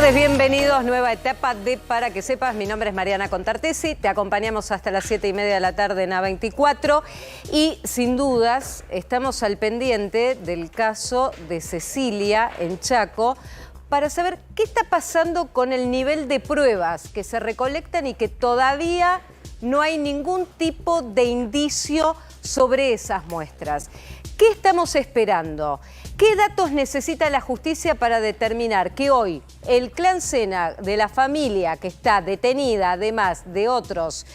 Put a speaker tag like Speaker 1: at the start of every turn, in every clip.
Speaker 1: tardes, bienvenidos. Nueva etapa de Para que Sepas. Mi nombre es Mariana Contartesi. Te acompañamos hasta las 7:30 de la tarde en A24. Y sin dudas estamos al pendiente del caso de Cecilia en Chaco para saber qué está pasando con el nivel de pruebas que se recolectan y que todavía no hay ningún tipo de indicio sobre esas muestras. ¿Qué estamos esperando? ¿Qué datos necesita la justicia para determinar que hoy el clan Sena de la familia que está detenida, además de otros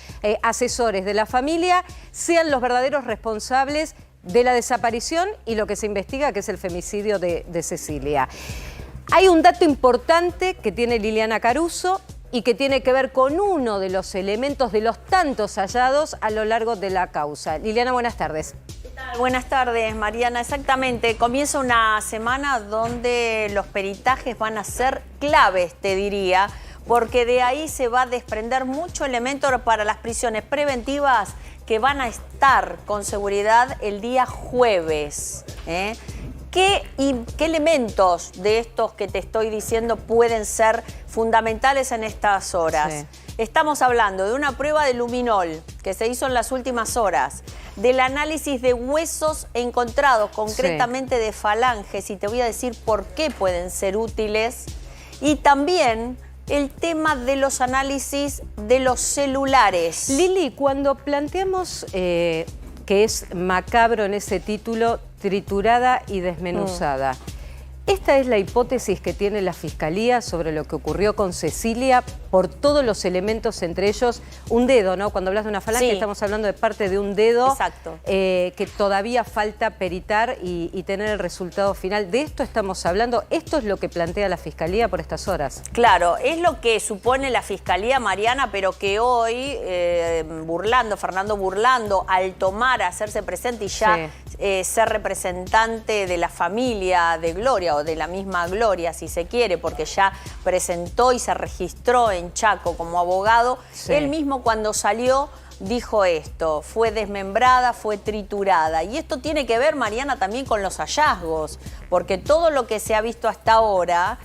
Speaker 1: asesores de la familia, sean los verdaderos responsables de la desaparición y lo que se investiga, que es el femicidio de Cecilia? Hay un dato importante que tiene Liliana Caruso y que tiene que ver con uno de los elementos de los tantos hallados a lo largo de la causa. Liliana, buenas tardes.
Speaker 2: Buenas tardes, Mariana. Exactamente, comienza una semana donde los peritajes van a ser claves, te diría, porque de ahí se va a desprender mucho elemento para las prisiones preventivas que van a estar con seguridad el día jueves. ¿Qué elementos de estos que te estoy diciendo pueden ser fundamentales en estas horas? Sí. Estamos hablando de una prueba de luminol que se hizo en las últimas horas, del análisis de huesos encontrados, concretamente de falanges, y te voy a decir por qué pueden ser útiles, y también el tema de los análisis de los celulares.
Speaker 1: Lili, cuando planteamos que es macabro en ese título, triturada y desmenuzada, ¿esta es la hipótesis que tiene la Fiscalía sobre lo que ocurrió con Cecilia por todos los elementos, entre ellos un dedo, ¿no? Cuando hablas de una falange, sí, estamos hablando de parte de un dedo.
Speaker 2: Exacto.
Speaker 1: Que todavía falta peritar y tener el resultado final. ¿De esto estamos hablando? ¿Esto es lo que plantea la Fiscalía por estas horas?
Speaker 2: Claro, es lo que supone la Fiscalía, Mariana, pero que hoy, Fernando Burlando, al tomar, hacerse presente y ya ser representante de la familia de Gloria, o de la misma Gloria, si se quiere, porque ya presentó y se registró en Chaco como abogado, él mismo cuando salió dijo esto: fue desmembrada, fue triturada. Y esto tiene que ver, Mariana, también con los hallazgos, porque todo lo que se ha visto hasta ahora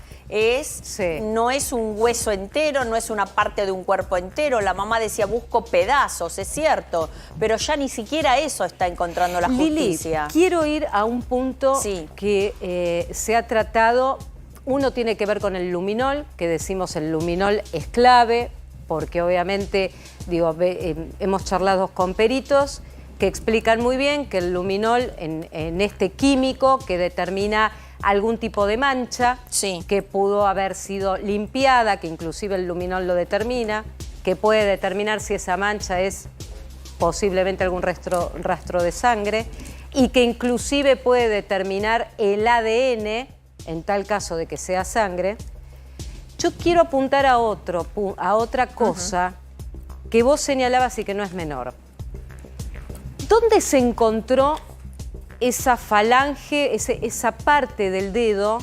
Speaker 2: no es un hueso entero, no es una parte de un cuerpo entero. La mamá decía, busco pedazos, es cierto, pero ya ni siquiera eso está encontrando la justicia.
Speaker 1: Lili, quiero ir a un punto que se ha tratado. Uno tiene que ver con el luminol, que decimos el luminol es clave, porque obviamente, digo, hemos charlado con peritos que explican muy bien que el luminol en este químico que determina algún tipo de mancha, que pudo haber sido limpiada, que inclusive el luminol lo determina, que puede determinar si esa mancha es posiblemente algún rastro de sangre, y que inclusive puede determinar el ADN, en tal caso de que sea sangre. Yo quiero apuntar a otra cosa que vos señalabas y que no es menor. ¿Dónde se encontró esa falange, esa parte del dedo,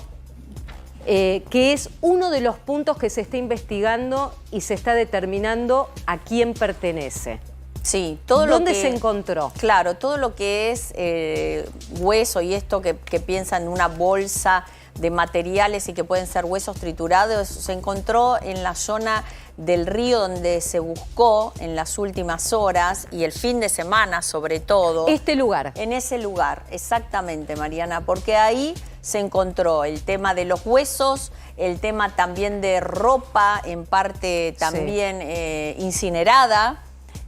Speaker 1: que es uno de los puntos que se está investigando y se está determinando a quién pertenece?
Speaker 2: Sí,
Speaker 1: ¿Dónde se encontró?
Speaker 2: Claro, todo lo que es hueso y esto que piensan en una bolsa de materiales y que pueden ser huesos triturados, se encontró en la zona del río donde se buscó en las últimas horas y el fin de semana sobre todo.
Speaker 1: ¿Este lugar?
Speaker 2: En ese lugar, exactamente, Mariana, porque ahí se encontró el tema de los huesos, el tema también de ropa, en parte también incinerada.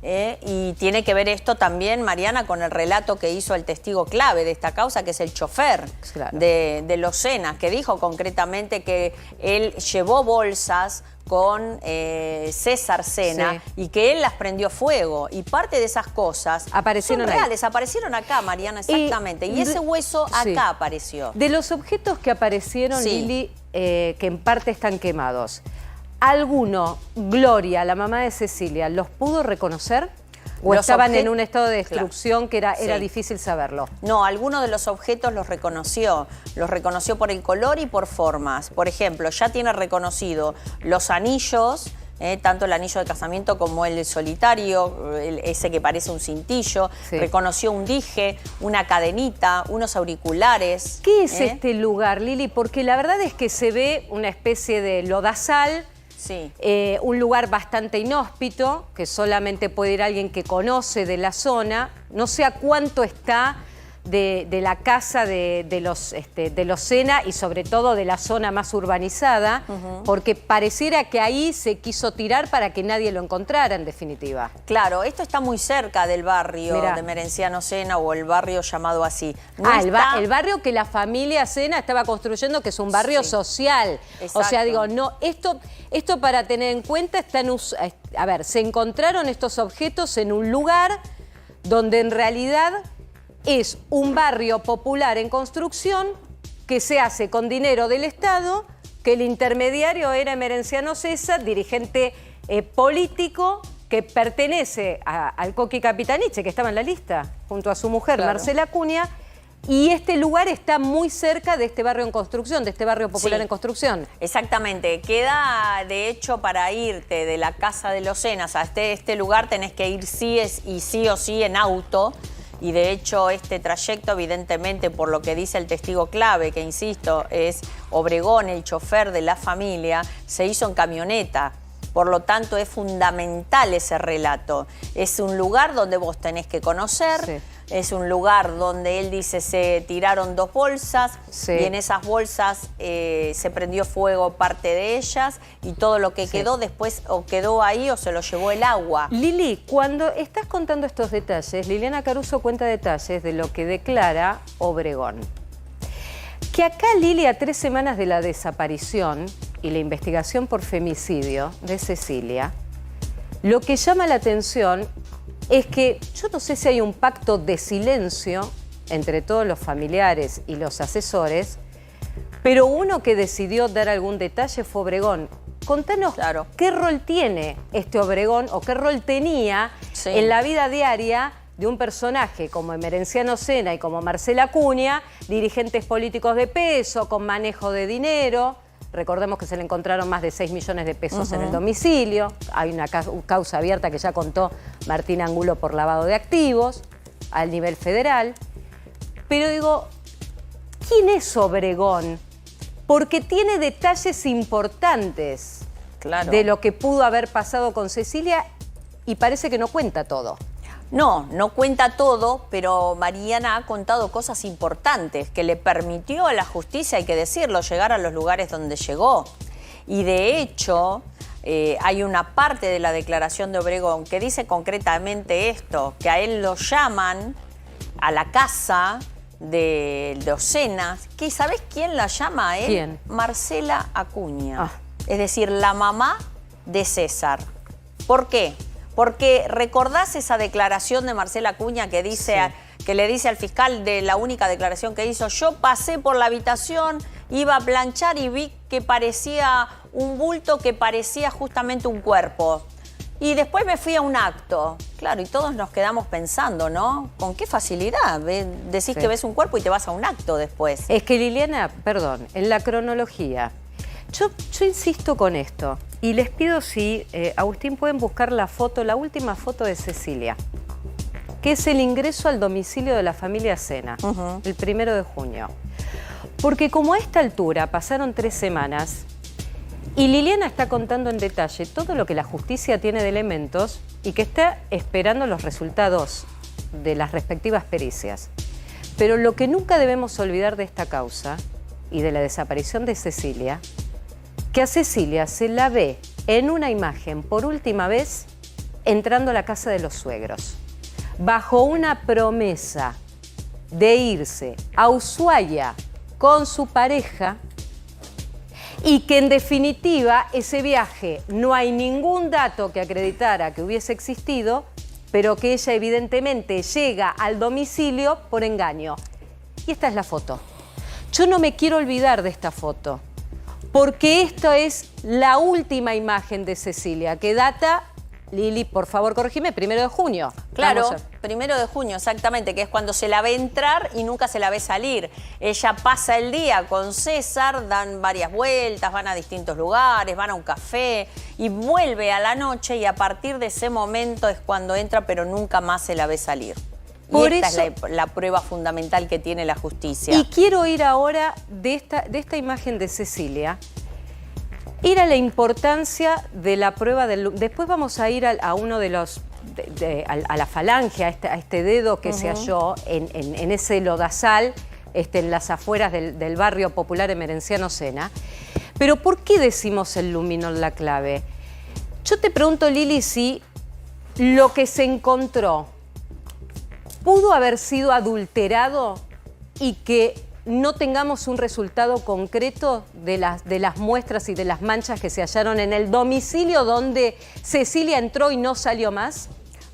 Speaker 2: Y tiene que ver esto también, Mariana, con el relato que hizo el testigo clave de esta causa, que es el chofer de los Sena, que dijo concretamente que él llevó bolsas con César Sena y que él las prendió fuego. Y parte de esas cosas
Speaker 1: aparecieron
Speaker 2: son reales, aparecieron acá, Mariana, exactamente. Y ese hueso acá apareció.
Speaker 1: De los objetos que aparecieron, Lili, que en parte están quemados, ¿alguno, Gloria, la mamá de Cecilia, los pudo reconocer? ¿O estaban en un estado de destrucción que era difícil saberlo?
Speaker 2: No, algunos de los objetos los reconoció por el color y por formas. Por ejemplo, ya tiene reconocido los anillos tanto el anillo de casamiento como el solitario, ese que parece un cintillo. Sí. Reconoció un dije, una cadenita, unos auriculares.
Speaker 1: ¿Qué es este lugar, Lili? Porque la verdad es que se ve una especie de lodazal. Sí. Un lugar bastante inhóspito, que solamente puede ir alguien que conoce de la zona. No sé a cuánto está de la casa de los Sena y sobre todo de la zona más urbanizada, porque pareciera que ahí se quiso tirar para que nadie lo encontrara, en definitiva.
Speaker 2: Claro, esto está muy cerca del barrio de Merenciano Sena, o el barrio llamado así.
Speaker 1: El barrio que la familia Sena estaba construyendo, que es un barrio social. Exacto. O sea, digo, no, esto para tener en cuenta, se encontraron estos objetos en un lugar donde en realidad es un barrio popular en construcción que se hace con dinero del Estado, que el intermediario era Emerenciano César, dirigente político que pertenece al Coqui Capitaniche, que estaba en la lista, junto a su mujer, claro, Marcela Acuña, y este lugar está muy cerca de este barrio en construcción, de este barrio popular en construcción.
Speaker 2: Exactamente. Queda, de hecho, para irte de la Casa de los Senas a este lugar tenés que ir sí o sí en auto. Y de hecho este trayecto, evidentemente, por lo que dice el testigo clave, que insisto, es Obregón, el chofer de la familia, se hizo en camioneta. Por lo tanto, es fundamental ese relato. Es un lugar donde vos tenés que conocer. Sí. Es un lugar donde él dice se tiraron 2 bolsas, sí, y en esas bolsas se prendió fuego parte de ellas, y todo lo que quedó después o quedó ahí o se lo llevó el agua.
Speaker 1: Lili, cuando estás contando estos detalles, Liliana Caruso cuenta detalles de lo que declara Obregón. Que acá, Lili, a 3 semanas de la desaparición y la investigación por femicidio de Cecilia, lo que llama la atención es que yo no sé si hay un pacto de silencio entre todos los familiares y los asesores, pero uno que decidió dar algún detalle fue Obregón. Contanos, claro, qué rol tiene este Obregón o qué rol tenía en la vida diaria de un personaje como Emerenciano Sena y como Marcela Acuña, dirigentes políticos de peso, con manejo de dinero. Recordemos que se le encontraron más de 6 millones de pesos en el domicilio. Hay una causa abierta que ya contó Martín Angulo por lavado de activos al nivel federal. Pero digo, ¿quién es Obregón? Porque tiene detalles importantes, claro, de lo que pudo haber pasado con Cecilia y parece que no cuenta todo.
Speaker 2: No cuenta todo, pero Mariana ha contado cosas importantes que le permitió a la justicia, hay que decirlo, llegar a los lugares donde llegó. Y de hecho, hay una parte de la declaración de Obregón que dice concretamente esto, que a él lo llaman a la casa de los Senas, que ¿sabés quién la llama a él?
Speaker 1: ¿Quién?
Speaker 2: Marcela Acuña, es decir, la mamá de César. ¿Por qué? Porque recordás esa declaración de Marcela Acuña que dice, que le dice al fiscal, de la única declaración que hizo: yo pasé por la habitación, iba a planchar y vi que parecía un bulto, que parecía justamente un cuerpo. Y después me fui a un acto. Claro, y todos nos quedamos pensando, ¿no? ¿Con qué facilidad? Decís que ves un cuerpo y te vas a un acto después.
Speaker 1: Es que, Liliana, perdón, en la cronología, yo insisto con esto. Y les pido si, Agustín, pueden buscar la foto, la última foto de Cecilia, que es el ingreso al domicilio de la familia Sena, el 1 de junio. Porque como a esta altura pasaron 3 semanas, y Liliana está contando en detalle todo lo que la justicia tiene de elementos y que está esperando los resultados de las respectivas pericias. Pero lo que nunca debemos olvidar de esta causa y de la desaparición de Cecilia, que a Cecilia se la ve en una imagen por última vez entrando a la casa de los suegros, bajo una promesa de irse a Ushuaia con su pareja, y que en definitiva ese viaje no hay ningún dato que acreditara que hubiese existido, pero que ella evidentemente llega al domicilio por engaño. Y esta es la foto. Yo no me quiero olvidar de esta foto, porque esta es la última imagen de Cecilia, que data Lili, por favor, corregime, 1 de junio.
Speaker 2: Claro, 1 de junio, exactamente, que es cuando se la ve entrar y nunca se la ve salir. Ella pasa el día con César, dan varias vueltas, van a distintos lugares, van a un café y vuelve a la noche y a partir de ese momento es cuando entra, pero nunca más se la ve salir. Y esta es la prueba fundamental que tiene la justicia.
Speaker 1: Y quiero ir ahora de esta imagen de Cecilia, ir a la importancia de la prueba del... Después vamos a ir a uno de los... a la falange, a este dedo que se halló en ese lodazal, en las afueras del barrio popular Emerenciano Sena. Pero ¿por qué decimos el luminol la clave? Yo te pregunto, Lili, si lo que se encontró pudo haber sido adulterado y que no tengamos un resultado concreto de las muestras y de las manchas que se hallaron en el domicilio donde Cecilia entró y no salió más.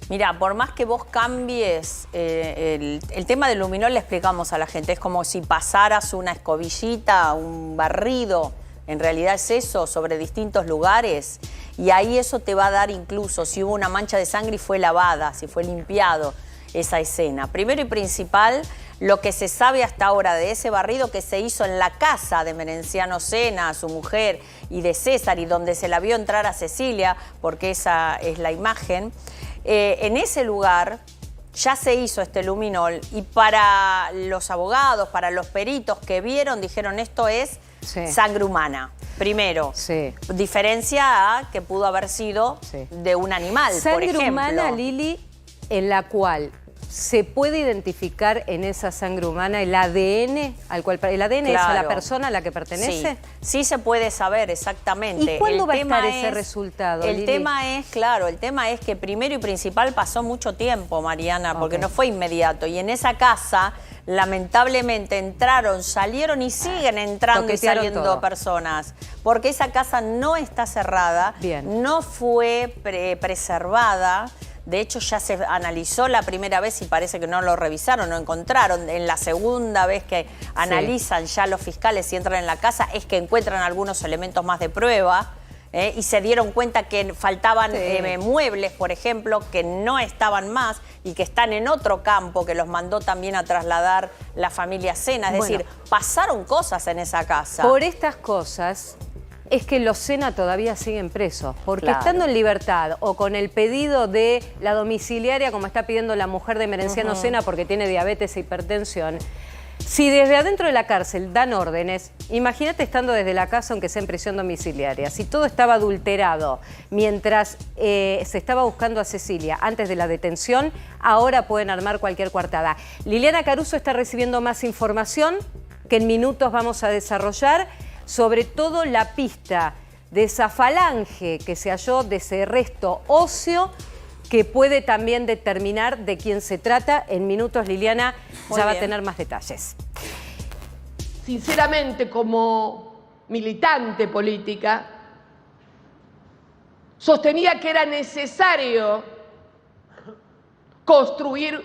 Speaker 2: Mira, por más que vos cambies, el tema del luminol le explicamos a la gente, es como si pasaras una escobillita, un barrido, en realidad es eso, sobre distintos lugares, y ahí eso te va a dar incluso si hubo una mancha de sangre y fue lavada, si fue limpiado esa escena. Primero y principal, lo que se sabe hasta ahora de ese barrido que se hizo en la casa de Emerenciano Sena, su mujer, y de César, y donde se la vio entrar a Cecilia, porque esa es la imagen, en ese lugar ya se hizo este luminol y para los abogados, para los peritos que vieron, dijeron esto es sangre humana. Primero, diferencia a que pudo haber sido de un animal, por ejemplo.
Speaker 1: Sangre humana, Lili, en la cual se puede identificar en esa sangre humana el ADN, el ADN es a la persona a la que pertenece.
Speaker 2: Sí se puede saber exactamente.
Speaker 1: ¿Y cuándo va a estar ese resultado,
Speaker 2: El
Speaker 1: Lili?
Speaker 2: tema es, claro, el tema es que primero y principal pasó mucho tiempo, Mariana, porque no fue inmediato. Y en esa casa, lamentablemente, entraron, salieron y siguen entrando y saliendo personas. Porque esa casa no está cerrada, no fue preservada. De hecho, ya se analizó la primera vez y parece que no lo revisaron, no encontraron. En la segunda vez que analizan ya los fiscales y entran en la casa es que encuentran algunos elementos más de prueba y se dieron cuenta que faltaban muebles, por ejemplo, que no estaban más y que están en otro campo que los mandó también a trasladar la familia Sena. Es decir, pasaron cosas en esa casa.
Speaker 1: Por estas cosas es que los Sena todavía siguen presos, porque estando en libertad o con el pedido de la domiciliaria, como está pidiendo la mujer de Emerenciano Sena porque tiene diabetes e hipertensión, si desde adentro de la cárcel dan órdenes, imagínate estando desde la casa aunque sea en prisión domiciliaria, si todo estaba adulterado mientras se estaba buscando a Cecilia antes de la detención, ahora pueden armar cualquier coartada. Liliana Caruso está recibiendo más información que en minutos vamos a desarrollar, sobre todo la pista de esa falange que se halló, de ese resto óseo, que puede también determinar de quién se trata. En minutos Liliana ya va a tener más detalles.
Speaker 3: Sinceramente, como militante política, sostenía que era necesario construir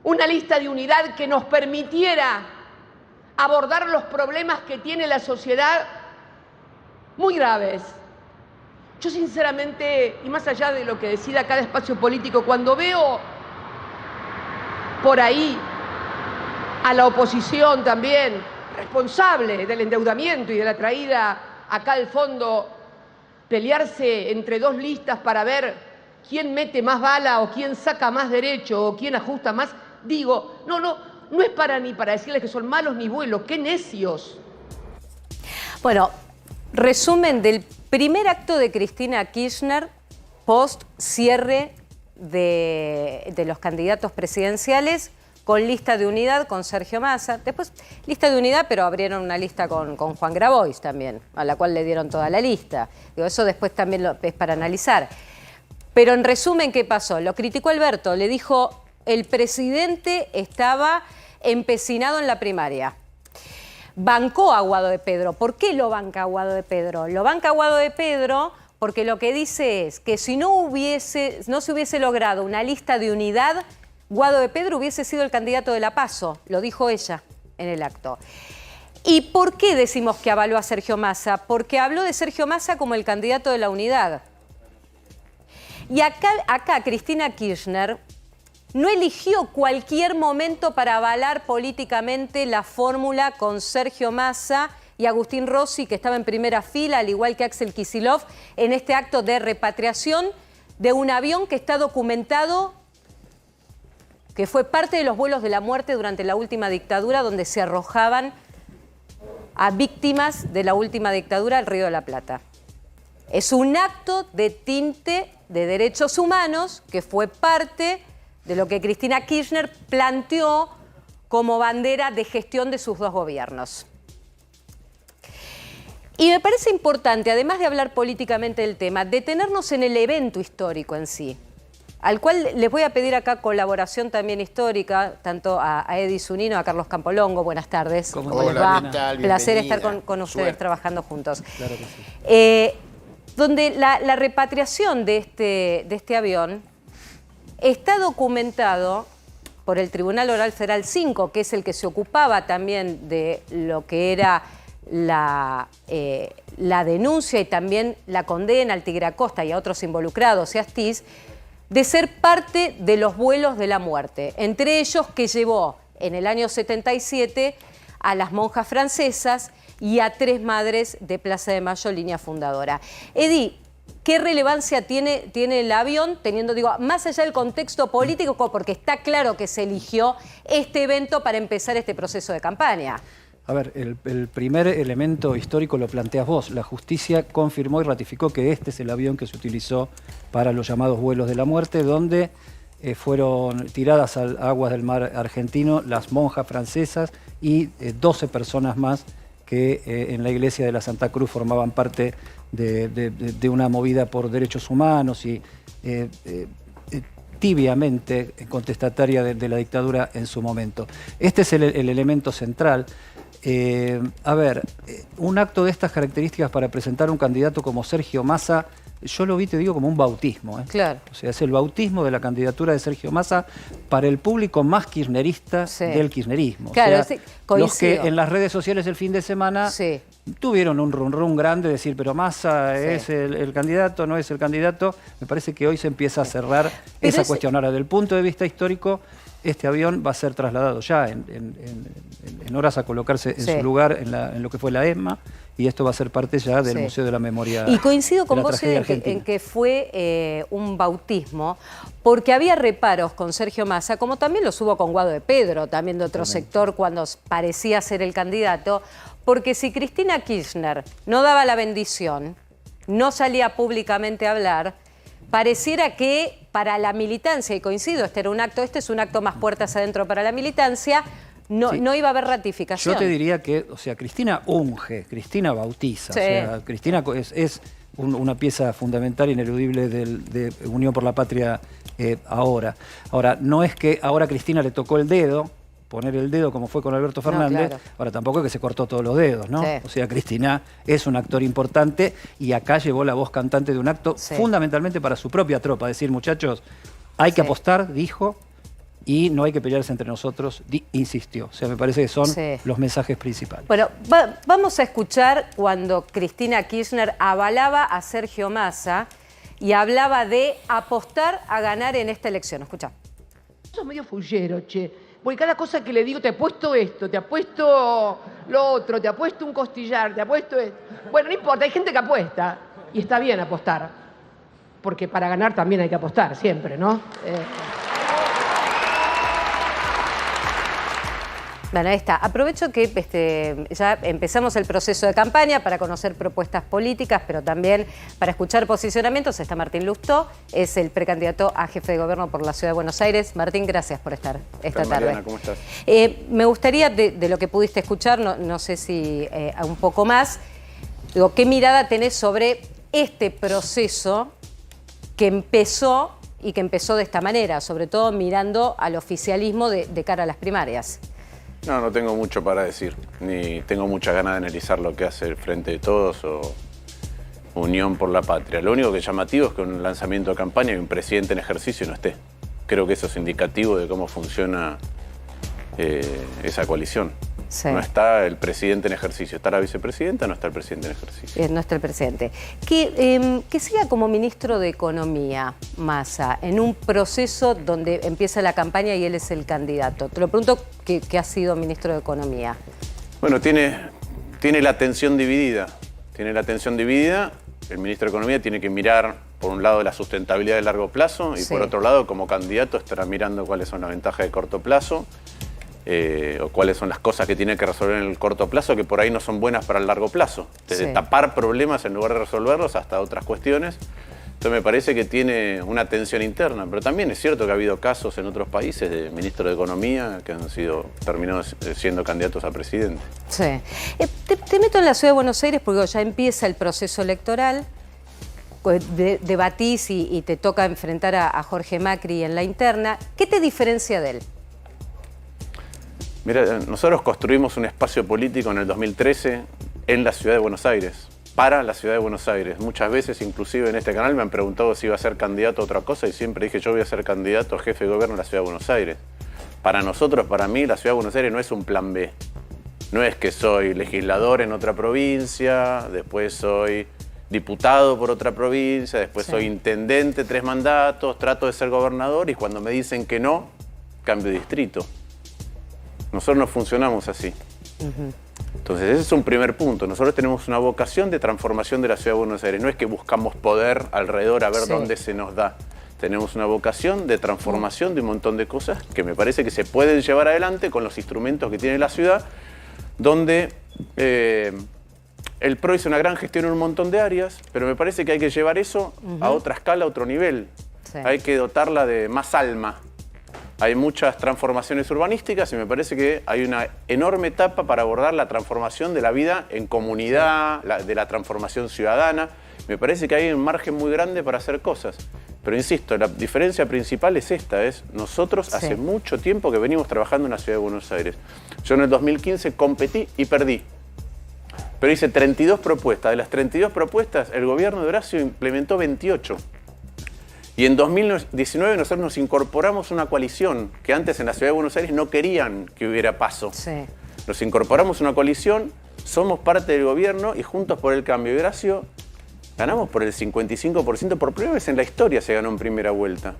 Speaker 3: una lista de unidad que nos permitiera abordar los problemas que tiene la sociedad muy graves. Yo sinceramente, y más allá de lo que decida cada espacio político, cuando veo por ahí a la oposición también responsable del endeudamiento y de la traída acá al fondo, pelearse entre dos listas para ver quién mete más bala o quién saca más derecho o quién ajusta más, digo, no es ni para decirles que son malos ni buenos, qué necios.
Speaker 1: Bueno, resumen del primer acto de Cristina Kirchner post cierre de los candidatos presidenciales con lista de unidad con Sergio Massa. Después lista de unidad, pero abrieron una lista con Juan Grabois también, a la cual le dieron toda la lista. Digo, eso después también es para analizar. Pero en resumen, ¿qué pasó? Lo criticó Alberto, le dijo, el presidente estaba empecinado en la primaria. Bancó a Guado de Pedro. ¿Por qué lo banca a Guado de Pedro? Lo banca a Guado de Pedro porque lo que dice es que si no se hubiese logrado una lista de unidad, Guado de Pedro hubiese sido el candidato de la PASO. Lo dijo ella en el acto. ¿Y por qué decimos que avaló a Sergio Massa? Porque habló de Sergio Massa como el candidato de la unidad. Y acá Cristina Kirchner no eligió cualquier momento para avalar políticamente la fórmula con Sergio Massa y Agustín Rossi, que estaba en primera fila, al igual que Axel Kicillof, en este acto de repatriación de un avión que está documentado, que fue parte de los vuelos de la muerte durante la última dictadura, donde se arrojaban a víctimas de la última dictadura al Río de la Plata. Es un acto de tinte de derechos humanos que fue parte de lo que Cristina Kirchner planteó como bandera de gestión de sus dos gobiernos. Y me parece importante, además de hablar políticamente del tema, detenernos en el evento histórico en sí, al cual les voy a pedir acá colaboración también histórica, tanto a Edi Zunino, a Carlos Campolongo. Buenas tardes.
Speaker 4: ¿Cómo les va?
Speaker 1: Placer estar con ustedes trabajando juntos.
Speaker 4: Claro que sí.
Speaker 1: Donde la repatriación de este avión está documentado por el Tribunal Oral Federal 5, que es el que se ocupaba también de lo que era la denuncia y también la condena al Tigre Acosta y a otros involucrados y a Astiz, de ser parte de los vuelos de la muerte, entre ellos que llevó en el año 77 a las monjas francesas y a 3 madres de Plaza de Mayo, línea fundadora. Edi, ¿qué relevancia tiene el avión, teniendo, digo, más allá del contexto político, porque está claro que se eligió este evento para empezar este proceso de campaña?
Speaker 4: A ver, el primer elemento histórico lo planteas vos. La justicia confirmó y ratificó que este es el avión que se utilizó para los llamados vuelos de la muerte, donde fueron tiradas a aguas del mar argentino las monjas francesas y 12 personas más que en la iglesia de la Santa Cruz formaban parte de una movida por derechos humanos y tibiamente contestataria de la dictadura en su momento. Este es el elemento central. A ver, un acto de estas características para presentar un candidato como Sergio Massa, yo lo vi, te digo, como un bautismo.
Speaker 1: Claro.
Speaker 4: O sea, es el bautismo de la candidatura de Sergio Massa para el público más kirchnerista del kirchnerismo.
Speaker 1: Claro,
Speaker 4: o sea, los que en las redes sociales el fin de semana tuvieron un run grande de decir, pero Massa es el candidato, no es el candidato. Me parece que hoy se empieza a cerrar esa cuestión. Ahora, desde el punto de vista histórico, este avión va a ser trasladado ya en horas a colocarse en su lugar en lo que fue la ESMA, y esto va a ser parte ya del Museo de la Memoria.
Speaker 1: Y coincido con vos en que fue un bautismo, porque había reparos con Sergio Massa, como también los hubo con Guado de Pedro, también de otro sector, cuando parecía ser el candidato, porque si Cristina Kirchner no daba la bendición, no salía públicamente a hablar, pareciera que para la militancia, y coincido, este es un acto más puertas adentro para la militancia, no iba a haber ratificación.
Speaker 4: Yo te diría que, o sea, Cristina unge, Cristina bautiza, o sea, Cristina es una pieza fundamental, ineludible de Unión por la Patria ahora. Ahora, no es que ahora a Cristina le tocó el dedo, poner el dedo como fue con Alberto Fernández, claro. Ahora tampoco es que se cortó todos los dedos, ¿no? O sea, Cristina es un actor importante y acá llevó la voz cantante de un acto fundamentalmente para su propia tropa, decir, muchachos, hay que apostar, dijo, y no hay que pelearse entre nosotros, insistió. O sea, me parece que son los mensajes principales.
Speaker 1: Bueno, vamos a escuchar cuando Cristina Kirchner avalaba a Sergio Massa y hablaba de apostar a ganar en esta elección. Escuchá.
Speaker 3: Sos medio fullero, che. Porque cada cosa que le digo, te apuesto esto, te apuesto lo otro, te apuesto un costillar, te apuesto esto. Bueno, no importa, hay gente que apuesta. Y está bien apostar. Porque para ganar también hay que apostar, siempre, ¿no?
Speaker 1: Bueno, ahí está. Aprovecho que ya empezamos el proceso de campaña para conocer propuestas políticas, pero también para escuchar posicionamientos. Está Martín Lustó, es el precandidato a jefe de gobierno por la Ciudad de Buenos Aires. Martín, gracias por estar esta tarde.
Speaker 5: Mariana, ¿cómo estás?
Speaker 1: Me gustaría, de lo que pudiste escuchar, no sé si un poco más, digo, ¿qué mirada tenés sobre este proceso que empezó de esta manera, sobre todo mirando al oficialismo de cara a las primarias?
Speaker 5: No tengo mucho para decir, ni tengo muchas ganas de analizar lo que hace el Frente de Todos o Unión por la Patria. Lo único que es llamativo es que en un lanzamiento de campaña y un presidente en ejercicio no esté. Creo que eso es indicativo de cómo funciona esa coalición.
Speaker 1: Sí.
Speaker 5: No está el presidente en ejercicio, está la vicepresidenta, no está el presidente en ejercicio.
Speaker 1: No está el presidente. Que siga como ministro de Economía, Massa, en un proceso donde empieza la campaña y él es el candidato. Te lo pregunto que ha sido ministro de Economía.
Speaker 5: Bueno, tiene la atención dividida. Tiene la atención dividida. El ministro de Economía tiene que mirar, por un lado, la sustentabilidad de largo plazo y por otro lado, como candidato, estará mirando cuáles son las ventajas de corto plazo. O cuáles son las cosas que tiene que resolver en el corto plazo que por ahí no son buenas para el largo plazo. Desde tapar problemas en lugar de resolverlos hasta otras cuestiones. Entonces me parece que tiene una tensión interna. Pero también es cierto que ha habido casos en otros países de ministros de Economía que han terminado siendo candidatos a presidente.
Speaker 1: Sí. Te meto en la Ciudad de Buenos Aires porque ya empieza el proceso electoral. Debatís y te toca enfrentar a Jorge Macri en la interna. ¿Qué te diferencia de él?
Speaker 5: Mira, nosotros construimos un espacio político en el 2013 en la Ciudad de Buenos Aires, para la Ciudad de Buenos Aires. Muchas veces, inclusive en este canal, me han preguntado si iba a ser candidato a otra cosa y siempre dije yo voy a ser candidato a jefe de gobierno de la Ciudad de Buenos Aires. Para nosotros, para mí, la Ciudad de Buenos Aires no es un plan B. No es que soy legislador en otra provincia, después soy diputado por otra provincia, después soy intendente 3 mandatos, trato de ser gobernador y cuando me dicen que no, cambio de distrito. Nosotros no funcionamos así. Entonces ese es un primer punto. Nosotros tenemos una vocación de transformación de la Ciudad de Buenos Aires. No es que buscamos poder alrededor a ver dónde se nos da. Tenemos una vocación de transformación de un montón de cosas que me parece que se pueden llevar adelante con los instrumentos que tiene la ciudad, donde el PRO hizo una gran gestión en un montón de áreas, pero me parece que hay que llevar eso a otra escala, a otro nivel. Hay que dotarla de más alma. Hay muchas transformaciones urbanísticas y me parece que hay una enorme etapa para abordar la transformación de la vida en comunidad, de la transformación ciudadana. Me parece que hay un margen muy grande para hacer cosas. Pero insisto, la diferencia principal es esta, nosotros hace mucho tiempo que venimos trabajando en la Ciudad de Buenos Aires. Yo en el 2015 competí y perdí. Pero hice 32 propuestas. De las 32 propuestas, el gobierno de Horacio implementó 28. Y en 2019 nosotros nos incorporamos a una coalición que antes en la Ciudad de Buenos Aires no querían que hubiera paso. Nos incorporamos a una coalición, somos parte del gobierno y Juntos por el Cambio y Horacio ganamos por el 55%, por primera vez en la historia se ganó en primera vuelta.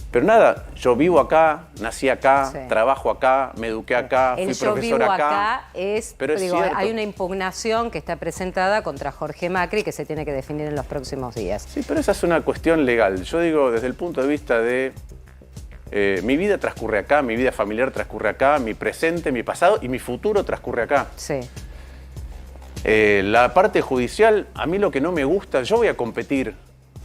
Speaker 5: Pero nada, yo vivo acá, nací acá, trabajo acá, me eduqué acá, fui profesor acá.
Speaker 1: Pero hay una impugnación que está presentada contra Jorge Macri que se tiene que definir en los próximos días.
Speaker 5: Sí, pero esa es una cuestión legal. Yo digo desde el punto de vista de mi vida transcurre acá, mi vida familiar transcurre acá, mi presente, mi pasado y mi futuro transcurre acá. La parte judicial, a mí lo que no me gusta, yo voy a competir.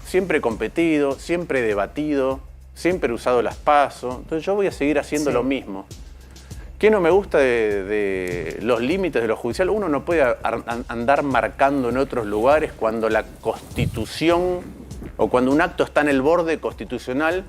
Speaker 5: Siempre he competido, siempre he debatido. Siempre he usado las PASO, entonces yo voy a seguir haciendo lo mismo. ¿Qué no me gusta de los límites de lo judicial? Uno no puede andar marcando en otros lugares cuando la Constitución o cuando un acto está en el borde constitucional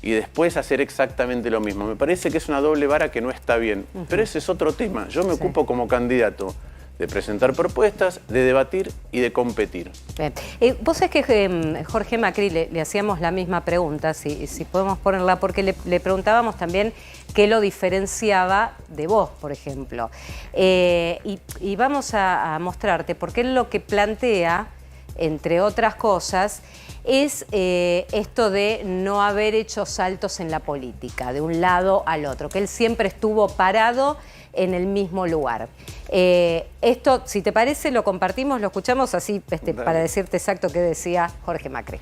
Speaker 5: y después hacer exactamente lo mismo. Me parece que es una doble vara que no está bien. Pero ese es otro tema. Yo me ocupo como candidato de presentar propuestas, de debatir y de competir.
Speaker 1: Bien. Vos sabés que Jorge Macri le hacíamos la misma pregunta, si podemos ponerla, porque le preguntábamos también qué lo diferenciaba de vos, por ejemplo. Y vamos a mostrarte, porque él lo que plantea, entre otras cosas, es esto de no haber hecho saltos en la política, de un lado al otro, que él siempre estuvo parado en el mismo lugar. Esto, si te parece, lo compartimos, lo escuchamos así para decirte exacto qué decía Jorge Macri.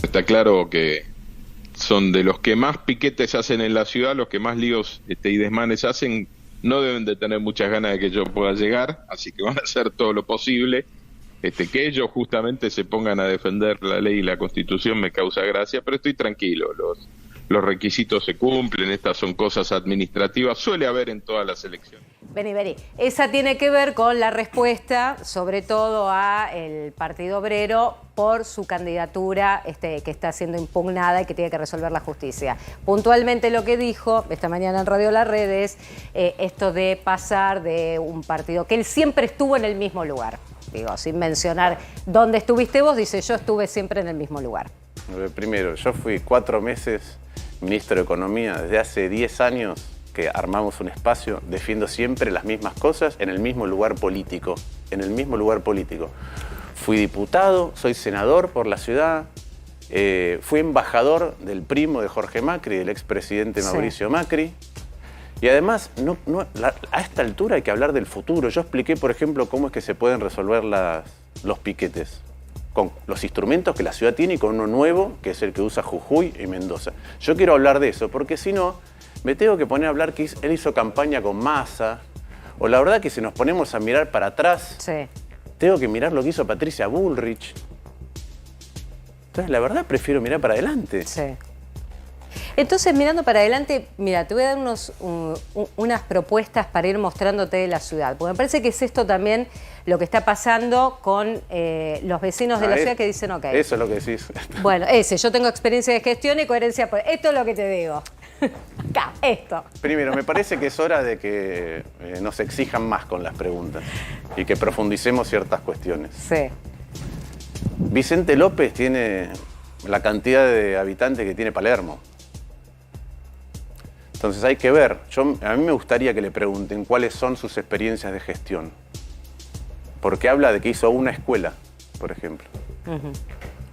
Speaker 6: Está claro que son de los que más piquetes hacen en la ciudad, los que más líos y desmanes hacen, no deben de tener muchas ganas de que yo pueda llegar, así que van a hacer todo lo posible. Que ellos justamente se pongan a defender la ley y la Constitución me causa gracia, pero estoy tranquilo, los requisitos se cumplen, estas son cosas administrativas, suele haber en todas las elecciones.
Speaker 1: Vení. Esa tiene que ver con la respuesta, sobre todo a el Partido Obrero, por su candidatura que está siendo impugnada y que tiene que resolver la justicia. Puntualmente lo que dijo esta mañana en Radio La Red es esto de pasar de un partido que él siempre estuvo en el mismo lugar. Digo, sin mencionar dónde estuviste vos, dice yo estuve siempre en el mismo lugar.
Speaker 5: Primero, yo fui 4 meses ministro de Economía. Desde hace 10 años que armamos un espacio, defiendo siempre las mismas cosas en el mismo lugar político. En el mismo lugar político. Fui diputado, soy senador por la ciudad, fui embajador del primo de Jorge Macri, del expresidente Mauricio Macri. Y además, a esta altura hay que hablar del futuro. Yo expliqué, por ejemplo, cómo es que se pueden resolver los piquetes. Con los instrumentos que la ciudad tiene y con uno nuevo, que es el que usa Jujuy y Mendoza. Yo quiero hablar de eso, porque si no, me tengo que poner a hablar que él hizo campaña con Massa, o la verdad que si nos ponemos a mirar para atrás, tengo que mirar lo que hizo Patricia Bullrich. Entonces, la verdad, prefiero mirar para adelante.
Speaker 1: Sí. Entonces, mirando para adelante, mira, te voy a dar unas propuestas para ir mostrándote de la ciudad. Porque me parece que es esto también lo que está pasando con los vecinos de la ciudad que dicen, ok.
Speaker 5: Eso es lo que decís.
Speaker 1: Bueno, yo tengo experiencia de gestión y coherencia. Esto es lo que te digo. Acá, esto.
Speaker 5: Primero, me parece que es hora de que nos exijan más con las preguntas y que profundicemos ciertas cuestiones.
Speaker 1: Sí.
Speaker 5: Vicente López tiene la cantidad de habitantes que tiene Palermo. Entonces hay que ver. A mí me gustaría que le pregunten cuáles son sus experiencias de gestión. Porque habla de que hizo una escuela, por ejemplo.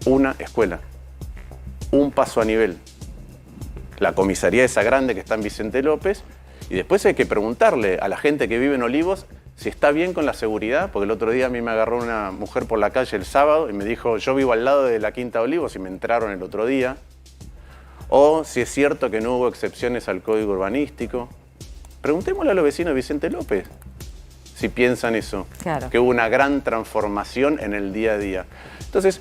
Speaker 5: Una escuela. Un paso a nivel. La comisaría esa grande que está en Vicente López. Y después hay que preguntarle a la gente que vive en Olivos si está bien con la seguridad, porque el otro día a mí me agarró una mujer por la calle el sábado y me dijo, yo vivo al lado de la Quinta de Olivos y me entraron el otro día. O si es cierto que no hubo excepciones al código urbanístico. Preguntémosle a los vecinos de Vicente López si piensan eso, que hubo una gran transformación en el día a día. Entonces,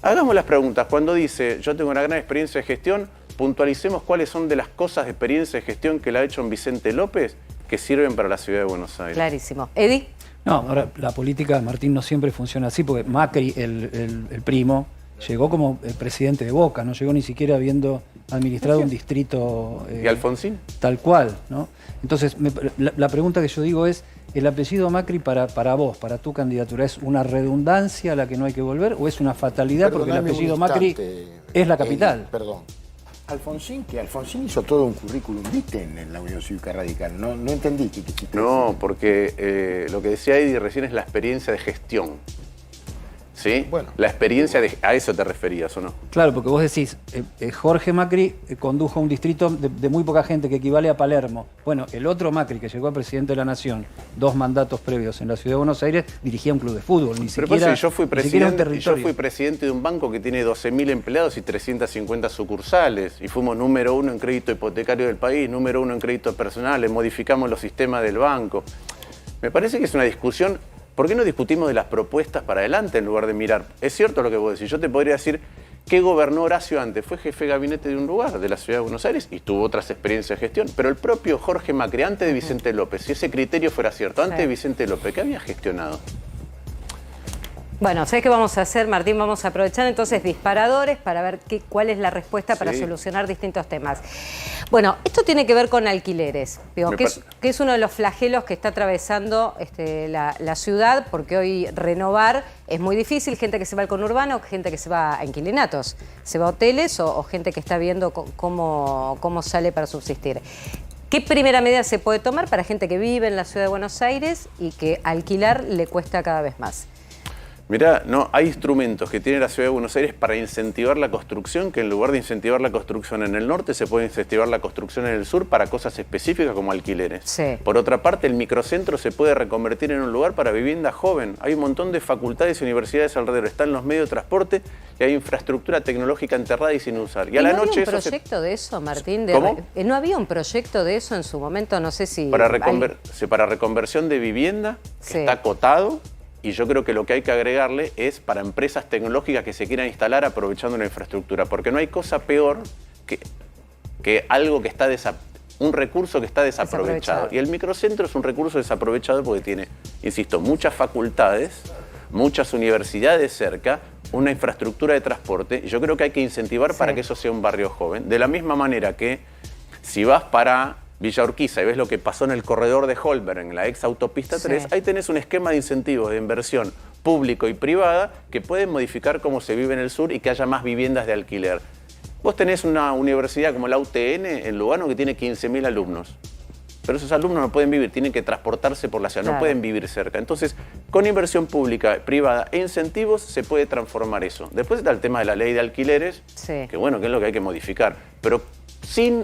Speaker 5: hagamos las preguntas. Cuando dice, yo tengo una gran experiencia de gestión, puntualicemos cuáles son de las cosas de experiencia de gestión que la ha hecho en Vicente López que sirven para la ciudad de Buenos Aires.
Speaker 1: Clarísimo. ¿Edi?
Speaker 4: No, ahora la política, Martín, no siempre funciona así, porque Macri, el primo, llegó como presidente de Boca, no llegó ni siquiera habiendo administrado un distrito...
Speaker 5: ¿Y Alfonsín?
Speaker 4: Tal cual, ¿no? Entonces, la pregunta que yo digo es, ¿el apellido Macri para vos, para tu candidatura, es una redundancia a la que no hay que volver o es una fatalidad porque el apellido Macri es la capital?
Speaker 7: Perdón. Alfonsín hizo todo un currículum vitae en la Unión Cívica Radical. No entendí qué quisiste decir.
Speaker 5: Porque lo que decía Edi recién es la experiencia de gestión. ¿Sí?
Speaker 7: Bueno.
Speaker 5: La experiencia a eso te referías, ¿o no?
Speaker 4: Claro, porque vos decís, Jorge Macri condujo un distrito de muy poca gente que equivale a Palermo. Bueno, el otro Macri, que llegó a presidente de la Nación, 2 mandatos previos en la ciudad de Buenos Aires, dirigía un club de fútbol, ni siquiera
Speaker 5: yo fui presidente de un banco que tiene 12.000 empleados y 350 sucursales. Y fuimos número 1 en crédito hipotecario del país, número 1 en créditos personales, modificamos los sistemas del banco. Me parece que es una discusión. ¿Por qué no discutimos de las propuestas para adelante en lugar de mirar? Es cierto lo que vos decís. Yo te podría decir que gobernó Horacio antes. Fue jefe de gabinete de un lugar, de la ciudad de Buenos Aires, y tuvo otras experiencias de gestión. Pero el propio Jorge Macri, antes de Vicente López, si ese criterio fuera cierto, antes de Vicente López, ¿qué había gestionado?
Speaker 1: Bueno, ¿sabés qué vamos a hacer, Martín? Vamos a aprovechar entonces disparadores para ver cuál es la respuesta para solucionar distintos temas. Bueno, esto tiene que ver con alquileres, digo, que es uno de los flagelos que está atravesando la ciudad, porque hoy renovar es muy difícil, gente que se va al conurbano, gente que se va a inquilinatos, se va a hoteles o gente que está viendo cómo sale para subsistir. ¿Qué primera medida se puede tomar para gente que vive en la ciudad de Buenos Aires y que alquilar le cuesta cada vez más?
Speaker 5: Mirá, no, hay instrumentos que tiene la ciudad de Buenos Aires para incentivar la construcción, que en lugar de incentivar la construcción en el norte, se puede incentivar la construcción en el sur para cosas específicas como alquileres.
Speaker 1: Sí.
Speaker 5: Por otra parte, el microcentro se puede reconvertir en un lugar para vivienda joven. Hay un montón de facultades y universidades alrededor. Están los medios de transporte y hay infraestructura tecnológica enterrada y sin usar. Y a la noche
Speaker 1: ¿No había un proyecto de eso, Martín?
Speaker 5: ¿Cómo?
Speaker 1: ¿No había un proyecto de eso en su momento? No sé si...
Speaker 5: Para reconversión de vivienda, que está acotado. Y yo creo que lo que hay que agregarle es para empresas tecnológicas que se quieran instalar aprovechando la infraestructura. Porque no hay cosa peor que algo que está un recurso que está desaprovechado. Y el microcentro es un recurso desaprovechado porque tiene, insisto, muchas facultades, muchas universidades cerca, una infraestructura de transporte. Y yo creo que hay que incentivar para que eso sea un barrio joven. De la misma manera que si vas para Villa Urquiza y ves lo que pasó en el corredor de Holberg, en la ex autopista 3, ahí tenés un esquema de incentivos de inversión público y privada que pueden modificar cómo se vive en el sur y que haya más viviendas de alquiler. Vos tenés una universidad como la UTN en Lugano que tiene 15.000 alumnos. pero esos alumnos no pueden vivir, tienen que transportarse por la ciudad, no pueden vivir cerca. Entonces, con inversión pública, privada e incentivos se puede transformar eso. Después está el tema de la ley de alquileres, que bueno, que es lo que hay que modificar. Pero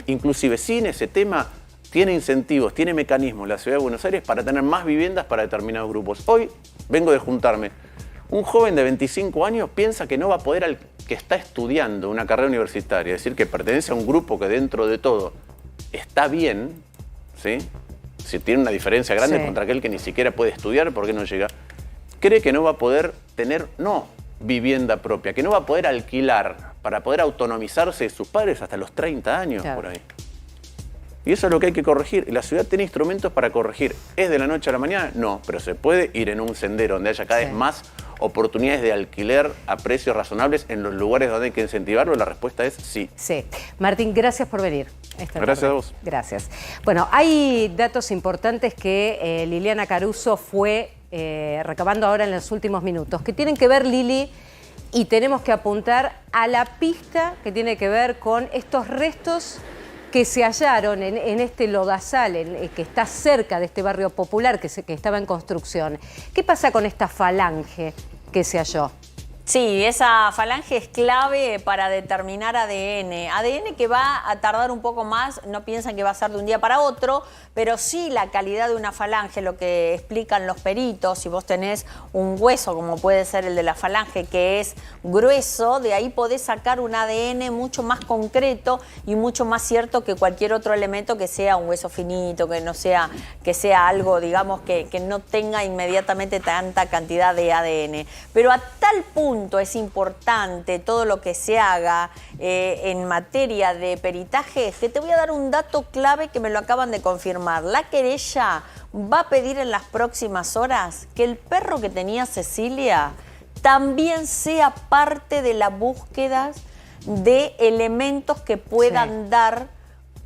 Speaker 5: inclusive sin ese tema, tiene incentivos, tiene mecanismos la Ciudad de Buenos Aires para tener más viviendas para determinados grupos. Hoy vengo de juntarme. Un joven de 25 años piensa que no va a poder, que está estudiando una carrera universitaria, es decir, que pertenece a un grupo que dentro de todo está bien, ¿sí? Si tiene una diferencia grande contra aquel que ni siquiera puede estudiar, ¿por qué no llega? Cree que no va a poder tener, vivienda propia, que no va a poder alquilar para poder autonomizarse de sus padres hasta los 30 años por ahí. Y eso es lo que hay que corregir. Y la ciudad tiene instrumentos para corregir. ¿Es de la noche a la mañana? No, pero se puede ir en un sendero donde haya cada vez más oportunidades de alquiler a precios razonables en los lugares donde hay que incentivarlo. La respuesta es sí.
Speaker 1: Sí. Martín, gracias por venir.
Speaker 5: Gracias a vos.
Speaker 1: Gracias. Bueno, hay datos importantes que Liliana Caruso fue recabando ahora en los últimos minutos, que tienen que ver, Lili, y tenemos que apuntar a la pista que tiene que ver con estos restos que se hallaron en este lodazal, que está cerca de este barrio popular que estaba en construcción. ¿Qué pasa con esta falange que se halló?
Speaker 2: Sí, esa falange es clave para determinar ADN. ADN que va a tardar un poco más, no piensan que va a ser de un día para otro, pero sí la calidad de una falange, lo que explican los peritos, si vos tenés un hueso como puede ser el de la falange que es grueso, de ahí podés sacar un ADN mucho más concreto y mucho más cierto que cualquier otro elemento que sea un hueso finito, que no sea, que sea algo, digamos, que no tenga inmediatamente tanta cantidad de ADN. Pero a tal punto es importante todo lo que se haga en materia de peritaje, que te voy a dar un dato clave que me lo acaban de confirmar. La querella va a pedir en las próximas horas que el perro que tenía Cecilia también sea parte de la búsqueda de elementos que puedan dar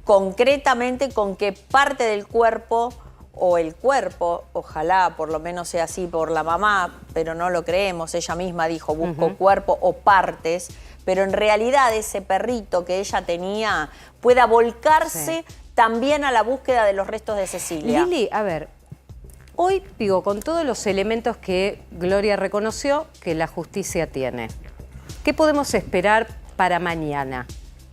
Speaker 2: concretamente con qué parte del cuerpo o el cuerpo, ojalá por lo menos sea así por la mamá, pero no lo creemos, ella misma dijo busco cuerpo o partes, pero en realidad ese perrito que ella tenía pueda volcarse también a la búsqueda de los restos de Cecilia.
Speaker 1: Lili, a ver, hoy digo, con todos los elementos que Gloria reconoció que la justicia tiene, ¿qué podemos esperar para mañana?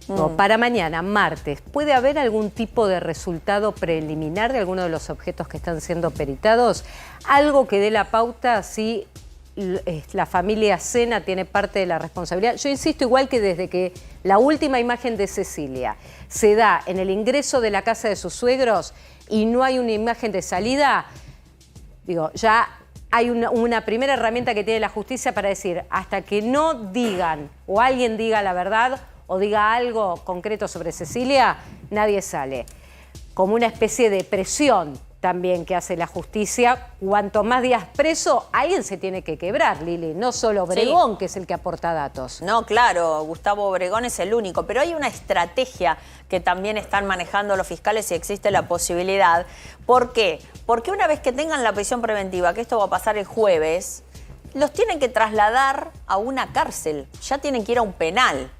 Speaker 1: No, para mañana, martes, ¿puede haber algún tipo de resultado preliminar de alguno de los objetos que están siendo peritados? Algo que dé la pauta si la familia Sena tiene parte de la responsabilidad. Yo insisto, igual que desde que la última imagen de Cecilia se da en el ingreso de la casa de sus suegros y no hay una imagen de salida, digo, ya hay una primera herramienta que tiene la justicia para decir, hasta que no digan o alguien diga la verdad o diga algo concreto sobre Cecilia, nadie sale. Como una especie de presión también que hace la justicia. Cuanto más días preso, alguien se tiene que quebrar, Lili. No solo Obregón, que es el que aporta datos.
Speaker 2: No, claro, Gustavo Obregón es el único. Pero hay una estrategia que también están manejando los fiscales y existe la posibilidad. ¿Por qué? Porque una vez que tengan la prisión preventiva, que esto va a pasar el jueves, los tienen que trasladar a una cárcel. Ya tienen que ir a un penal.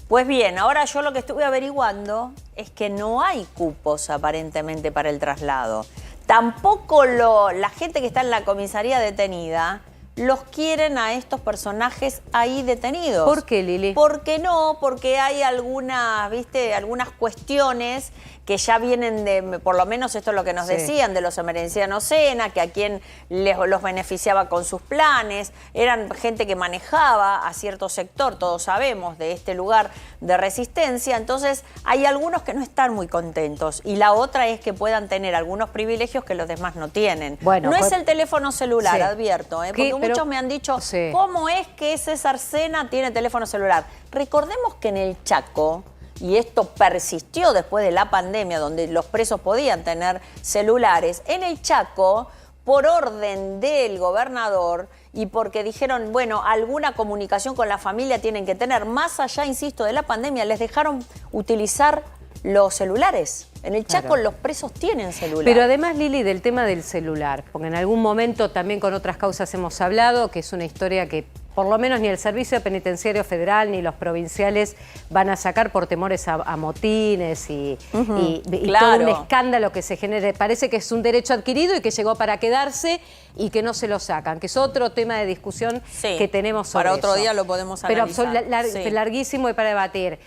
Speaker 2: Pues bien, ahora yo lo que estuve averiguando es que no hay cupos aparentemente para el traslado. Tampoco la gente que está en la comisaría detenida los quieren a estos personajes ahí detenidos.
Speaker 1: ¿Por qué, Lili?
Speaker 2: Porque no, porque hay algunas, ¿viste? Algunas cuestiones que ya vienen de, por lo menos esto es lo que nos decían, de los emerencianos Sena, que a quien los beneficiaba con sus planes, eran gente que manejaba a cierto sector, todos sabemos, de este lugar de resistencia, entonces hay algunos que no están muy contentos, y la otra es que puedan tener algunos privilegios que los demás no tienen. Bueno, no es el teléfono celular, advierto, porque muchos me han dicho, ¿cómo es que César Sena tiene teléfono celular? Recordemos que en el Chaco, y esto persistió después de la pandemia, donde los presos podían tener celulares, en el Chaco, por orden del gobernador y porque dijeron, bueno, alguna comunicación con la familia tienen que tener, más allá, insisto, de la pandemia, les dejaron utilizar los celulares. En el Chaco los presos tienen celular.
Speaker 1: Pero además, Lili, del tema del celular, porque en algún momento también con otras causas hemos hablado, que es una historia que por lo menos ni el Servicio Penitenciario Federal ni los provinciales van a sacar por temores a motines y todo un escándalo que se genere. Parece que es un derecho adquirido y que llegó para quedarse y que no se lo sacan, que es otro tema de discusión que tenemos sobre
Speaker 2: para otro
Speaker 1: eso.
Speaker 2: día lo podemos analizar.
Speaker 1: Pero larguísimo y para debatir.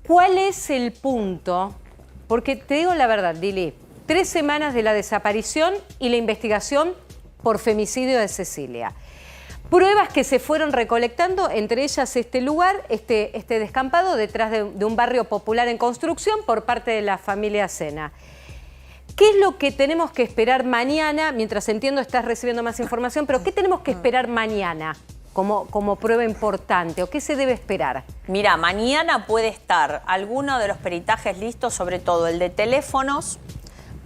Speaker 1: ¿Cuál es el punto? Porque te digo la verdad, Lili, 3 semanas de la desaparición y la investigación por femicidio de Cecilia. Pruebas que se fueron recolectando, entre ellas este lugar, este descampado detrás de un barrio popular en construcción por parte de la familia Sena. ¿Qué es lo que tenemos que esperar mañana? Mientras entiendo estás recibiendo más información, pero ¿qué tenemos que esperar mañana como prueba importante? ¿O qué se debe esperar?
Speaker 2: Mira, mañana puede estar alguno de los peritajes listos, sobre todo el de teléfonos,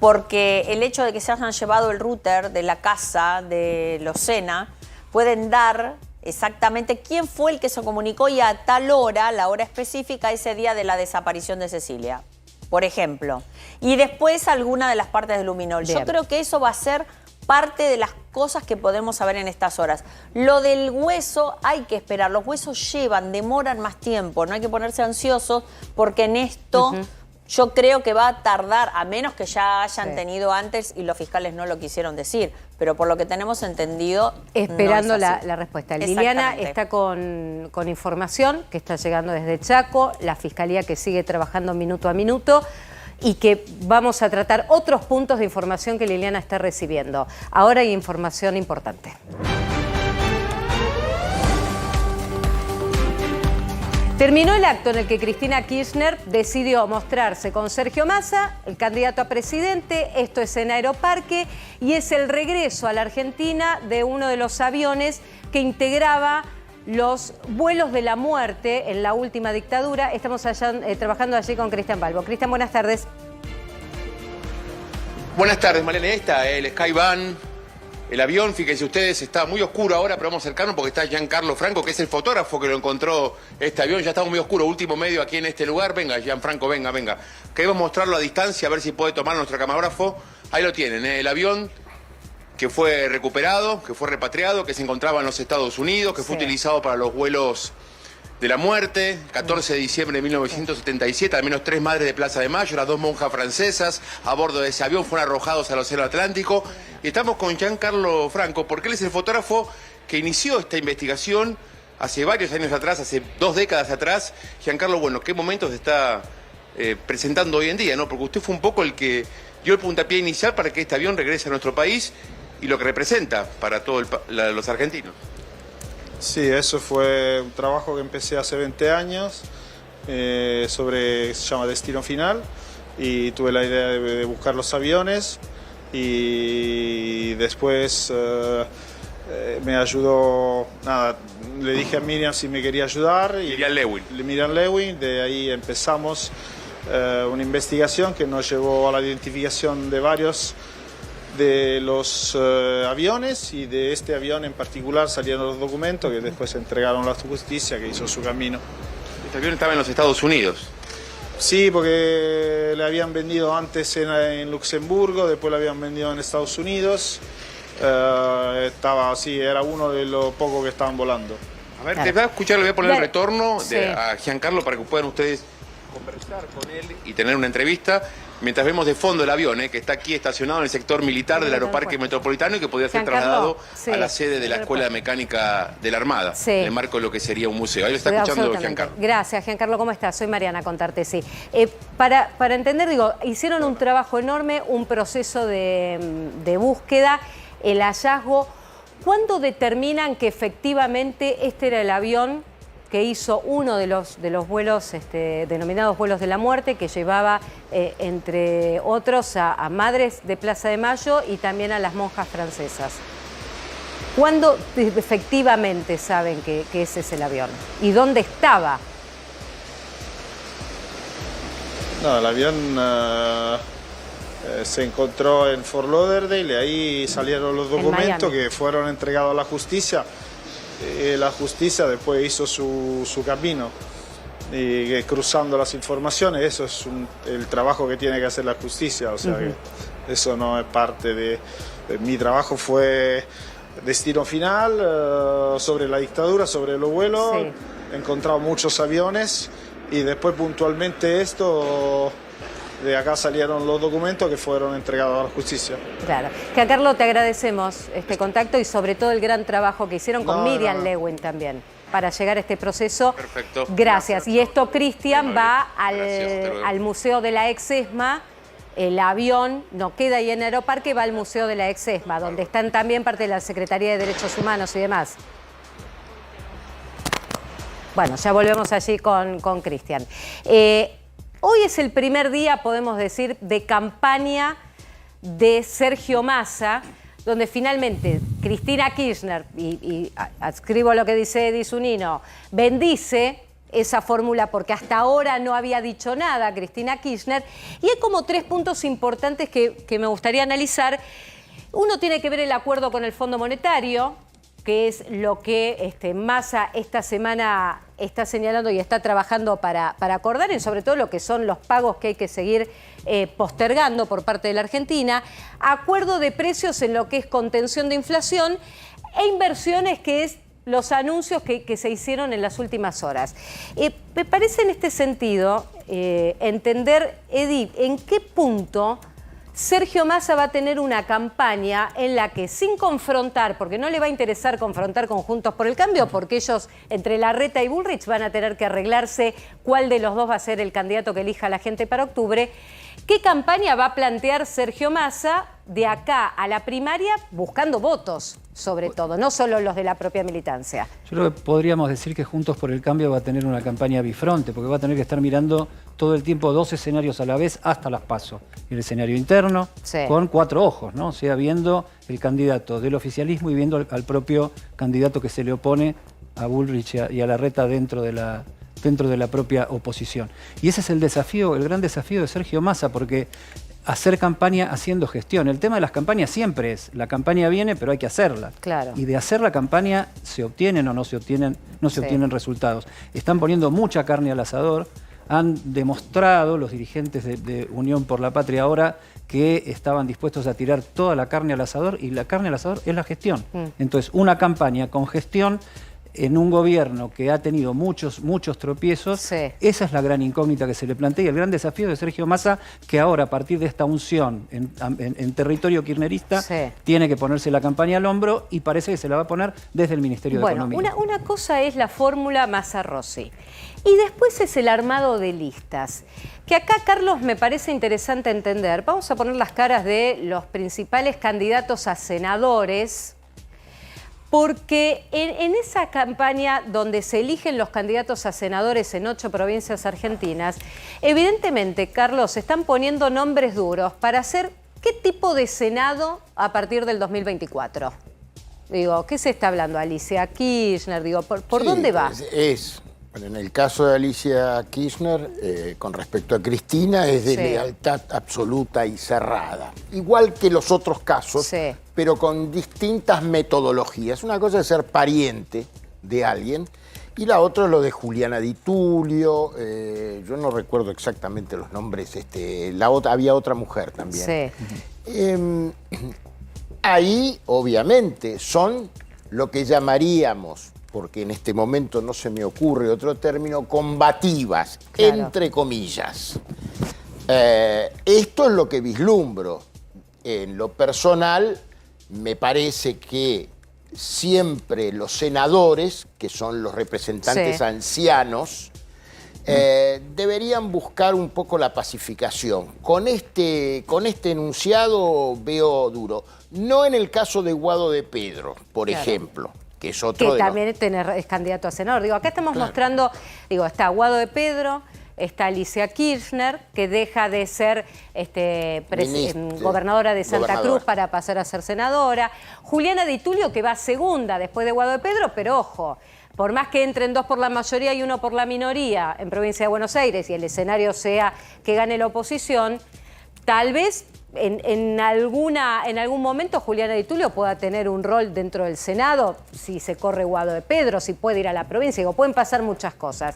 Speaker 2: porque el hecho de que se hayan llevado el router de la casa de los Sena pueden dar exactamente quién fue el que se comunicó y a tal hora, la hora específica, ese día de la desaparición de Cecilia, por ejemplo. Y después alguna de las partes del luminol. Yo creo que eso va a ser parte de las cosas que podemos saber en estas horas. Lo del hueso hay que esperar. Los huesos demoran más tiempo. No hay que ponerse ansiosos porque en esto... Yo creo que va a tardar, a menos que ya hayan tenido antes y los fiscales no lo quisieron decir. Pero por lo que tenemos entendido,
Speaker 1: esperando
Speaker 2: no es así.
Speaker 1: la respuesta. Liliana está con información que está llegando desde Chaco, la Fiscalía que sigue trabajando minuto a minuto y que vamos a tratar otros puntos de información que Liliana está recibiendo. Ahora hay información importante. Terminó el acto en el que Cristina Kirchner decidió mostrarse con Sergio Massa, el candidato a presidente. Esto es en Aeroparque y es el regreso a la Argentina de uno de los aviones que integraba los vuelos de la muerte en la última dictadura. Estamos allá, trabajando allí con Cristian Balbo. Cristian, buenas tardes.
Speaker 8: Buenas tardes, Malena. Ahí está el Skyvan. El avión, fíjense ustedes, está muy oscuro ahora, pero vamos a acercarnos porque está Giancarlo Franco, que es el fotógrafo que lo encontró este avión. Ya está muy oscuro, último medio aquí en este lugar. Venga, Gianfranco, venga. Queremos mostrarlo a distancia, a ver si puede tomar nuestro camarógrafo. Ahí lo tienen, el avión que fue recuperado, que fue repatriado, que se encontraba en los Estados Unidos, que fue utilizado para los vuelos de la muerte, 14 de diciembre de 1977, al menos 3 madres de Plaza de Mayo, las 2 monjas francesas a bordo de ese avión fueron arrojados al Océano Atlántico. Y estamos con Giancarlo Franco, porque él es el fotógrafo que inició esta investigación hace varios años atrás, hace 2 décadas atrás. Giancarlo, bueno, ¿qué momentos está presentando hoy en día, no? Porque usted fue un poco el que dio el puntapié inicial para que este avión regrese a nuestro país y lo que representa para todos los argentinos.
Speaker 9: Sí, eso fue un trabajo que empecé hace 20 años, se llama Destino Final, y tuve la idea de buscar los aviones y después me ayudó, le dije a Miriam si me quería ayudar. Miriam Lewin, de ahí empezamos una investigación que nos llevó a la identificación de varios de los aviones, y de este avión en particular salieron los documentos que después se entregaron a la justicia, que hizo su camino.
Speaker 8: ¿Este avión estaba en los Estados Unidos?
Speaker 9: Sí, porque le habían vendido antes en Luxemburgo, después le habían vendido en Estados Unidos. Estaba así, era uno de los pocos que estaban volando.
Speaker 8: A ver, te voy a escuchar, le voy a poner el retorno a Giancarlo para que puedan ustedes conversar con él y tener una entrevista. Mientras vemos de fondo el avión, que está aquí estacionado en el sector militar del Aeroparque Metropolitano y que podría ser trasladado a la sede de la Escuela de Mecánica de la Armada, en el marco de lo que sería un museo. Ahí lo está escuchando Giancarlo.
Speaker 1: Gracias, Giancarlo. ¿Cómo estás? Soy Mariana Contartesi. Para entender, hicieron un trabajo enorme, un proceso de búsqueda, el hallazgo. ¿Cuándo determinan que efectivamente este era el avión que hizo uno de los vuelos denominados vuelos de la muerte, que llevaba, entre otros, a madres de Plaza de Mayo y también a las monjas francesas? ¿Cuándo efectivamente saben que ese es el avión? ¿Y dónde estaba?
Speaker 9: No, el avión se encontró en Fort Lauderdale y ahí salieron los documentos que fueron entregados a la justicia. La justicia después hizo su camino, y cruzando las informaciones. Eso es el trabajo que tiene que hacer la justicia, o sea que eso no es parte de mi trabajo. Fue Destino Final, sobre la dictadura, sobre los vuelos, he encontrado muchos aviones y después puntualmente esto, de acá salieron los documentos que fueron entregados a la justicia.
Speaker 1: Claro. Giancarlo, te agradecemos este contacto y sobre todo el gran trabajo que hicieron con Miriam Lewin también para llegar a este proceso.
Speaker 8: Perfecto.
Speaker 1: Gracias. Y esto, Cristian, va al Museo de la Ex-ESMA. El avión no queda ahí en Aeroparque, va al Museo de la Ex-ESMA, donde están también parte de la Secretaría de Derechos Humanos y demás. Bueno, ya volvemos allí con Cristian. Hoy es el primer día, podemos decir, de campaña de Sergio Massa, donde finalmente Cristina Kirchner, y adscribo lo que dice Edi Zunino, bendice esa fórmula porque hasta ahora no había dicho nada Cristina Kirchner. Y hay como 3 puntos importantes que me gustaría analizar. Uno tiene que ver el acuerdo con el Fondo Monetario, que es lo que Massa esta semana está señalando y está trabajando para acordar, y sobre todo lo que son los pagos que hay que seguir postergando por parte de la Argentina, acuerdo de precios en lo que es contención de inflación e inversiones, que es los anuncios que se hicieron en las últimas horas. Me parece en este sentido entender, Edi, en qué punto Sergio Massa va a tener una campaña en la que, sin confrontar, porque no le va a interesar confrontar con Juntos por el Cambio, porque ellos, entre Larreta y Bullrich, van a tener que arreglarse cuál de los dos va a ser el candidato que elija la gente para octubre. ¿Qué campaña va a plantear Sergio Massa de acá a la primaria, buscando votos, sobre todo, no solo los de la propia militancia?
Speaker 4: Yo creo que podríamos decir que Juntos por el Cambio va a tener una campaña bifronte, porque va a tener que estar mirando todo el tiempo 2 escenarios a la vez hasta las PASO. El escenario interno, con 4 ojos, ¿no? O sea, viendo el candidato del oficialismo y viendo al propio candidato que se le opone a Bullrich y a Larreta dentro de la propia oposición. Y ese es el desafío, el gran desafío de Sergio Massa, porque hacer campaña haciendo gestión. El tema de las campañas siempre es, la campaña viene, pero hay que hacerla.
Speaker 1: Claro.
Speaker 4: Y de hacer la campaña se obtienen o no se obtienen resultados. Están poniendo mucha carne al asador. Han demostrado los dirigentes de Unión por la Patria ahora que estaban dispuestos a tirar toda la carne al asador, y la carne al asador es la gestión. Entonces, una campaña con gestión en un gobierno que ha tenido muchos tropiezos, esa es la gran incógnita que se le plantea y el gran desafío de Sergio Massa, que ahora, a partir de esta unción en territorio kirchnerista, tiene que ponerse la campaña al hombro, y parece que se la va a poner desde el Ministerio de Economía.
Speaker 1: Una cosa es la fórmula Massa-Rossi y después es el armado de listas, que acá, Carlos, me parece interesante entender. Vamos a poner las caras de los principales candidatos a senadores, porque en esa campaña donde se eligen los candidatos a senadores en 8 provincias argentinas, evidentemente, Carlos, se están poniendo nombres duros para hacer qué tipo de Senado a partir del 2024. Digo, ¿qué se está hablando? Alicia Kirchner, digo, ¿por dónde va?
Speaker 7: Bueno, en el caso de Alicia Kirchner, con respecto a Cristina, es de lealtad absoluta y cerrada. Igual que los otros casos, pero con distintas metodologías. Una cosa es ser pariente de alguien y la otra es lo de Juliana Di Tulio. Yo no recuerdo exactamente los nombres. Había otra mujer también. Ahí, obviamente, son lo que llamaríamos, porque en este momento no se me ocurre otro término, combativas, entre comillas. Esto es lo que vislumbro. En lo personal, me parece que siempre los senadores, que son los representantes ancianos, deberían buscar un poco la pacificación. Con este enunciado veo duro. No en el caso de Guado de Pedro, por ejemplo, que es otro
Speaker 1: que también es candidato a senador. Digo, acá estamos mostrando, está Guado de Pedro, está Alicia Kirchner, que deja de ser gobernadora de Santa Cruz para pasar a ser senadora. Juliana Di Tulio, que va segunda después de Guado de Pedro, pero ojo, por más que entren 2 por la mayoría y 1 por la minoría en provincia de Buenos Aires y el escenario sea que gane la oposición, tal vez en algún momento Juliana Di Tulio pueda tener un rol dentro del Senado, si se corre Guado de Pedro, si puede ir a la provincia. Digo, pueden pasar muchas cosas.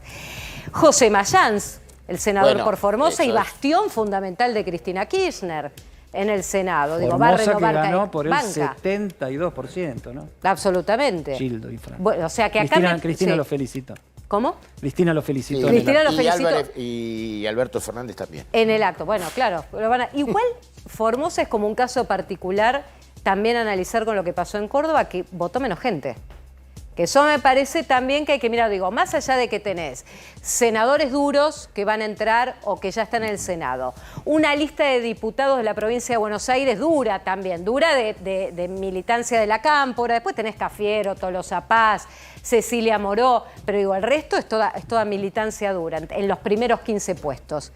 Speaker 1: José Mayans, el senador por Formosa y bastión fundamental de Cristina Kirchner. en el Senado. Digo,
Speaker 4: Formosa
Speaker 1: va a renovar
Speaker 4: que ganó por el
Speaker 1: banca.
Speaker 4: 72%, ¿no?
Speaker 1: Absolutamente.
Speaker 4: Gildo y Franco.
Speaker 1: Bueno, o sea que acá...
Speaker 4: Cristina
Speaker 1: sí.
Speaker 4: lo felicitó.
Speaker 1: ¿Cómo?
Speaker 4: Cristina lo felicitó.
Speaker 7: Sí,
Speaker 4: en el
Speaker 1: Cristina
Speaker 4: acto.
Speaker 1: lo felicitó.
Speaker 7: Y Alberto Fernández también.
Speaker 1: En el acto, bueno, claro. Igual Formosa es como un caso particular también analizar con lo que pasó en Córdoba, que votó menos gente. Que eso me parece también que hay que mirar, digo, más allá de que tenés senadores duros que van a entrar o que ya están en el Senado, una lista de diputados de la provincia de Buenos Aires dura también, dura de militancia de la Cámpora, después tenés Cafiero, Tolosa Paz, Cecilia Moró, pero digo, el resto es toda militancia dura, en los primeros 15 puestos.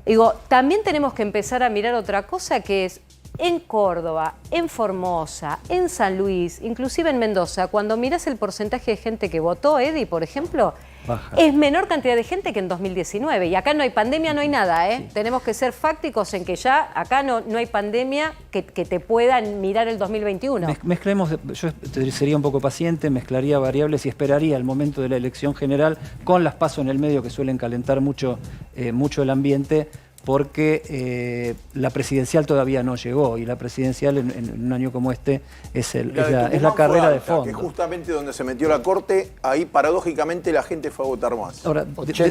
Speaker 1: Digo, también tenemos que empezar a mirar otra cosa que es, en Córdoba, en Formosa, en San Luis, inclusive en Mendoza, cuando mirás el porcentaje de gente que votó, Edi, por ejemplo, baja. Es menor cantidad de gente que en 2019. Y acá no hay pandemia, no hay nada, ¿eh? Sí. Tenemos que ser fácticos en que ya acá no hay pandemia que te puedan mirar el 2021.
Speaker 4: Mezclemos, yo sería un poco paciente, mezclaría variables y esperaría el momento de la elección general con las PASO en el medio que suelen calentar mucho el ambiente, porque la presidencial todavía no llegó y la presidencial en un año como este es la carrera de fondo.
Speaker 10: Que justamente donde se metió la Corte, ahí paradójicamente la gente fue a votar más.
Speaker 4: Ahora,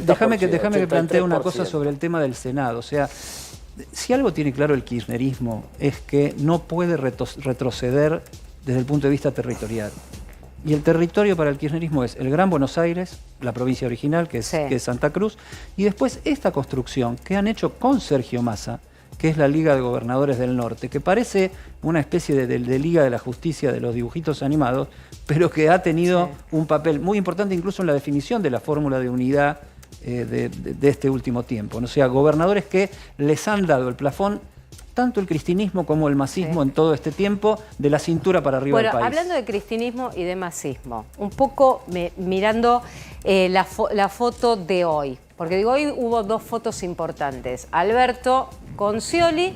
Speaker 4: déjame que plantee una cosa sobre el tema del Senado. O sea, si algo tiene claro el kirchnerismo es que no puede retroceder desde el punto de vista territorial. Y el territorio para el kirchnerismo es el Gran Buenos Aires, la provincia original, que es Santa Cruz, y después esta construcción que han hecho con Sergio Massa, que es la Liga de Gobernadores del Norte, que parece una especie de Liga de la Justicia de los dibujitos animados, pero que ha tenido un papel muy importante incluso en la definición de la fórmula de unidad de este último tiempo. O sea, gobernadores que les han dado el plafón, tanto el cristinismo como el masismo en todo este tiempo, de la cintura para arriba del país.
Speaker 1: Hablando de cristinismo y de masismo, un poco mirando la foto de hoy, porque digo, hoy hubo dos fotos importantes. Alberto con Scioli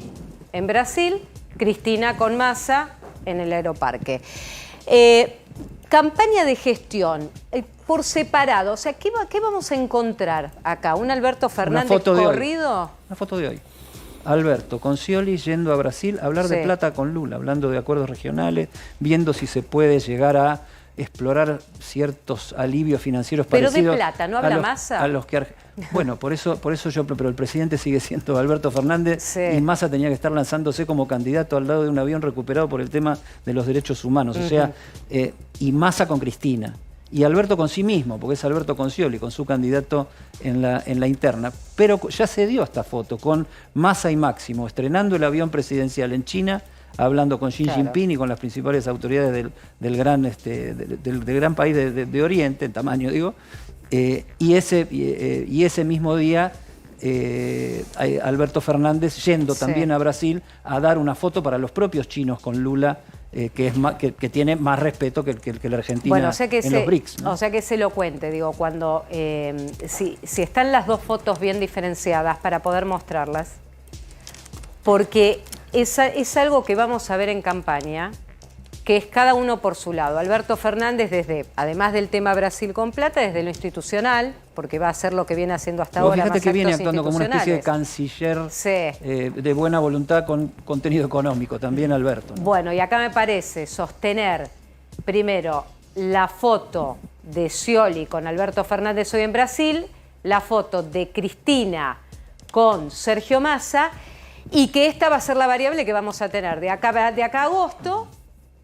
Speaker 1: en Brasil, Cristina con Massa en el Aeroparque. Campaña de gestión, por separado, o sea, ¿qué vamos a encontrar acá? ¿Un Alberto Fernández corrido?
Speaker 4: Una foto de hoy. Alberto con Scioli yendo a Brasil a hablar de plata con Lula, hablando de acuerdos regionales, viendo si se puede llegar a explorar ciertos alivios financieros parecidos.
Speaker 1: Pero de plata, ¿no habla Massa?
Speaker 4: A los que bueno, por eso pero el presidente sigue siendo Alberto Fernández y Massa tenía que estar lanzándose como candidato al lado de un avión recuperado por el tema de los derechos humanos. O sea, y Massa con Cristina. Y Alberto con sí mismo, porque es Alberto con Scioli, con su candidato en la interna. Pero ya se dio esta foto con Massa y Máximo, estrenando el avión presidencial en China, hablando con Xi Jinping y con las principales autoridades del gran país de Oriente, en tamaño digo, y ese mismo día Alberto Fernández yendo también a Brasil a dar una foto para los propios chinos con Lula, que tiene más respeto que la Argentina en los BRICS, ¿no?
Speaker 1: O sea que se lo cuente, digo, cuando si están las dos fotos bien diferenciadas para poder mostrarlas, porque es algo que vamos a ver en campaña, que es cada uno por su lado. Alberto Fernández, además del tema Brasil con plata, desde lo institucional, porque va a hacer lo que viene haciendo hasta ahora.
Speaker 4: Fíjate que viene actuando como una especie de canciller de buena voluntad con contenido económico, también Alberto, ¿no?
Speaker 1: Bueno, y acá me parece sostener primero la foto de Scioli con Alberto Fernández hoy en Brasil, la foto de Cristina con Sergio Massa, y que esta va a ser la variable que vamos a tener de acá a agosto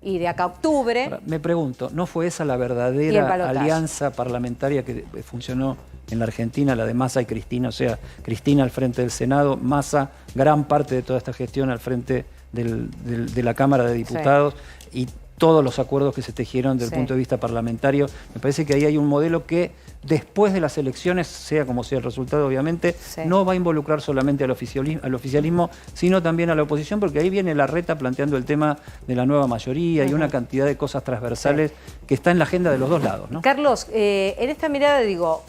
Speaker 1: y de acá a octubre.
Speaker 4: Ahora, me pregunto, ¿no fue esa la verdadera alianza parlamentaria que funcionó en la Argentina, la de Massa y Cristina? O sea, Cristina al frente del Senado, Massa gran parte de toda esta gestión al frente de la Cámara de Diputados y todos los acuerdos que se tejieron desde el punto de vista parlamentario. Me parece que ahí hay un modelo que después de las elecciones, sea como sea el resultado obviamente, no va a involucrar solamente al oficialismo, sino también a la oposición, porque ahí viene Larreta planteando el tema de la nueva mayoría y una cantidad de cosas transversales que está en la agenda de los dos lados, ¿no?
Speaker 1: Carlos, en esta mirada digo,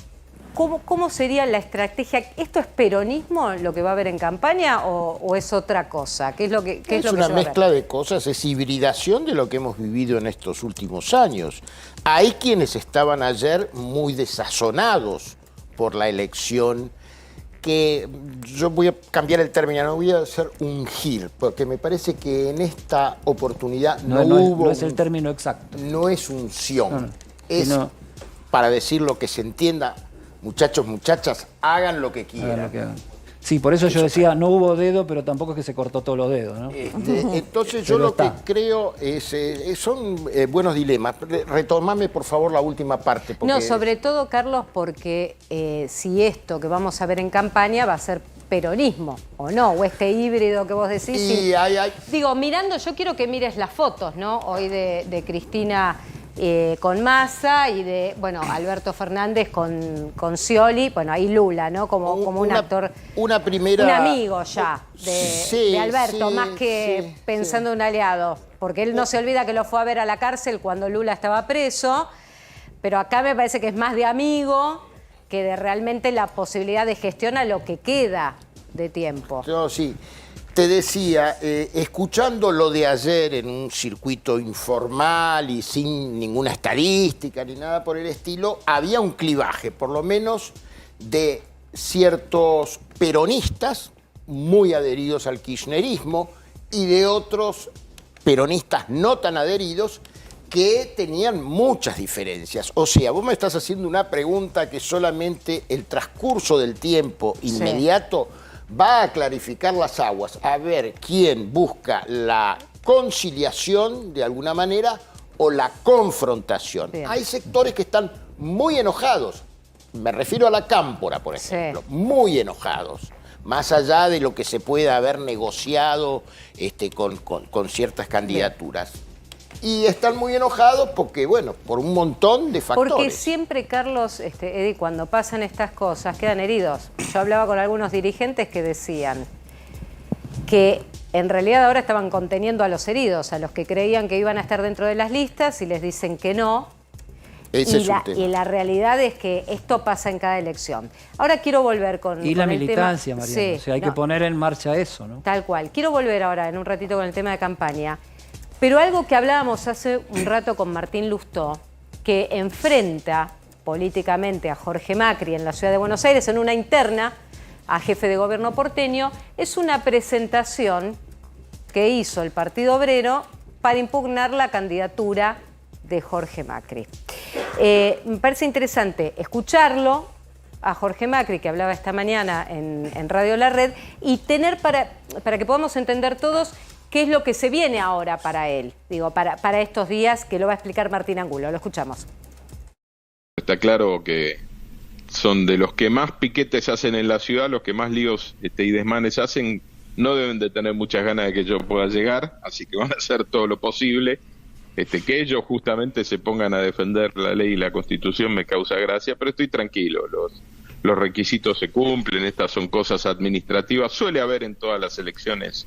Speaker 1: ¿cómo sería la estrategia? ¿Esto es peronismo lo que va a haber en campaña o es otra cosa? ¿Qué es lo que
Speaker 7: es una mezcla de cosas, es hibridación de lo que hemos vivido en estos últimos años. Hay quienes estaban ayer muy desazonados por la elección que yo voy a cambiar el término, no voy a hacer ungir, porque me parece que en esta oportunidad no hubo...
Speaker 4: No es el término exacto.
Speaker 7: No es unción, es,
Speaker 4: sino,
Speaker 7: para decir lo que se entienda, muchachos, muchachas, hagan lo que quieran.
Speaker 4: hagan lo que hagan. Sí, por eso yo decía, no hubo dedo, pero tampoco es que se cortó todos los dedos, ¿no?
Speaker 7: Entonces yo lo que creo es, son buenos dilemas. Retomame por favor la última parte.
Speaker 1: No, sobre todo, Carlos, porque si esto que vamos a ver en campaña va a ser peronismo, o no, o este híbrido que vos decís. Digo, mirando, yo quiero que mires las fotos, ¿no? Hoy de Cristina con Massa y de, bueno, Alberto Fernández con Scioli, bueno, ahí Lula, ¿no? Como un actor,
Speaker 7: una primera...
Speaker 1: un amigo ya de Alberto, más que pensando en un aliado, porque él no se olvida que lo fue a ver a la cárcel cuando Lula estaba preso, pero acá me parece que es más de amigo que de realmente la posibilidad de gestión a lo que queda de tiempo.
Speaker 7: No, sí. Te decía, escuchando lo de ayer en un circuito informal y sin ninguna estadística ni nada por el estilo, había un clivaje, por lo menos, de ciertos peronistas muy adheridos al kirchnerismo y de otros peronistas no tan adheridos que tenían muchas diferencias. O sea, vos me estás haciendo una pregunta que solamente el transcurso del tiempo inmediato va a clarificar las aguas, a ver quién busca la conciliación de alguna manera o la confrontación. Bien. Hay sectores que están muy enojados, me refiero a la Cámpora, por ejemplo, muy enojados, más allá de lo que se pueda haber negociado con ciertas candidaturas. Y están muy enojados porque, bueno, por un montón de factores.
Speaker 1: Porque siempre, Carlos, Edi, cuando pasan estas cosas, quedan heridos. Yo hablaba con algunos dirigentes que decían que en realidad ahora estaban conteniendo a los heridos, a los que creían que iban a estar dentro de las listas y les dicen que no. Y la realidad es que esto pasa en cada elección. Ahora quiero volver con
Speaker 4: y la
Speaker 1: el
Speaker 4: militancia,
Speaker 1: tema.
Speaker 4: Mariana. Sí, o sea, hay que poner en marcha eso, ¿no?
Speaker 1: Tal cual. Quiero volver ahora en un ratito con el tema de campaña. Pero algo que hablábamos hace un rato con Martín Lustó, que enfrenta políticamente a Jorge Macri en la Ciudad de Buenos Aires en una interna a jefe de gobierno porteño, es una presentación que hizo el Partido Obrero para impugnar la candidatura de Jorge Macri. Me parece interesante escucharlo a Jorge Macri, que hablaba esta mañana en Radio La Red, y tener para que podamos entender todos qué es lo que se viene ahora para él, digo, para estos días, que lo va a explicar Martín Angulo. Lo escuchamos.
Speaker 6: Está claro que son de los que más piquetes hacen en la ciudad, los que más líos y desmanes hacen. No deben de tener muchas ganas de que yo pueda llegar, así que van a hacer todo lo posible. Que ellos justamente se pongan a defender la ley y la Constitución me causa gracia, pero estoy tranquilo. Los requisitos se cumplen, estas son cosas administrativas. Suele haber en todas las elecciones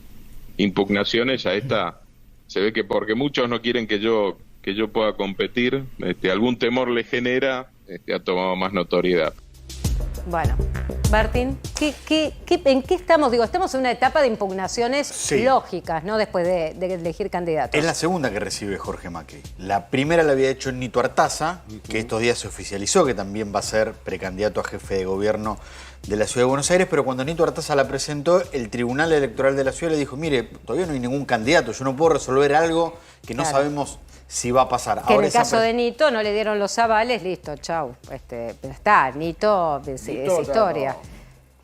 Speaker 6: impugnaciones, a esta se ve que porque muchos no quieren que yo pueda competir, algún temor le genera, ha tomado más notoriedad.
Speaker 1: Bueno, Martín, ¿en qué estamos? Digo, estamos en una etapa de impugnaciones lógicas, ¿no? Después de elegir candidatos.
Speaker 11: Es la segunda que recibe Jorge Macri. La primera la había hecho Nito Artaza, que estos días se oficializó, que también va a ser precandidato a jefe de gobierno de la Ciudad de Buenos Aires, pero cuando Nito Artaza la presentó, el Tribunal Electoral de la Ciudad le dijo, mire, todavía no hay ningún candidato, yo no puedo resolver algo que no sabemos si va a pasar.
Speaker 1: Que ahora en el caso de Nito no le dieron los avales, listo, chau. Pero está, Nito es historia.
Speaker 10: No.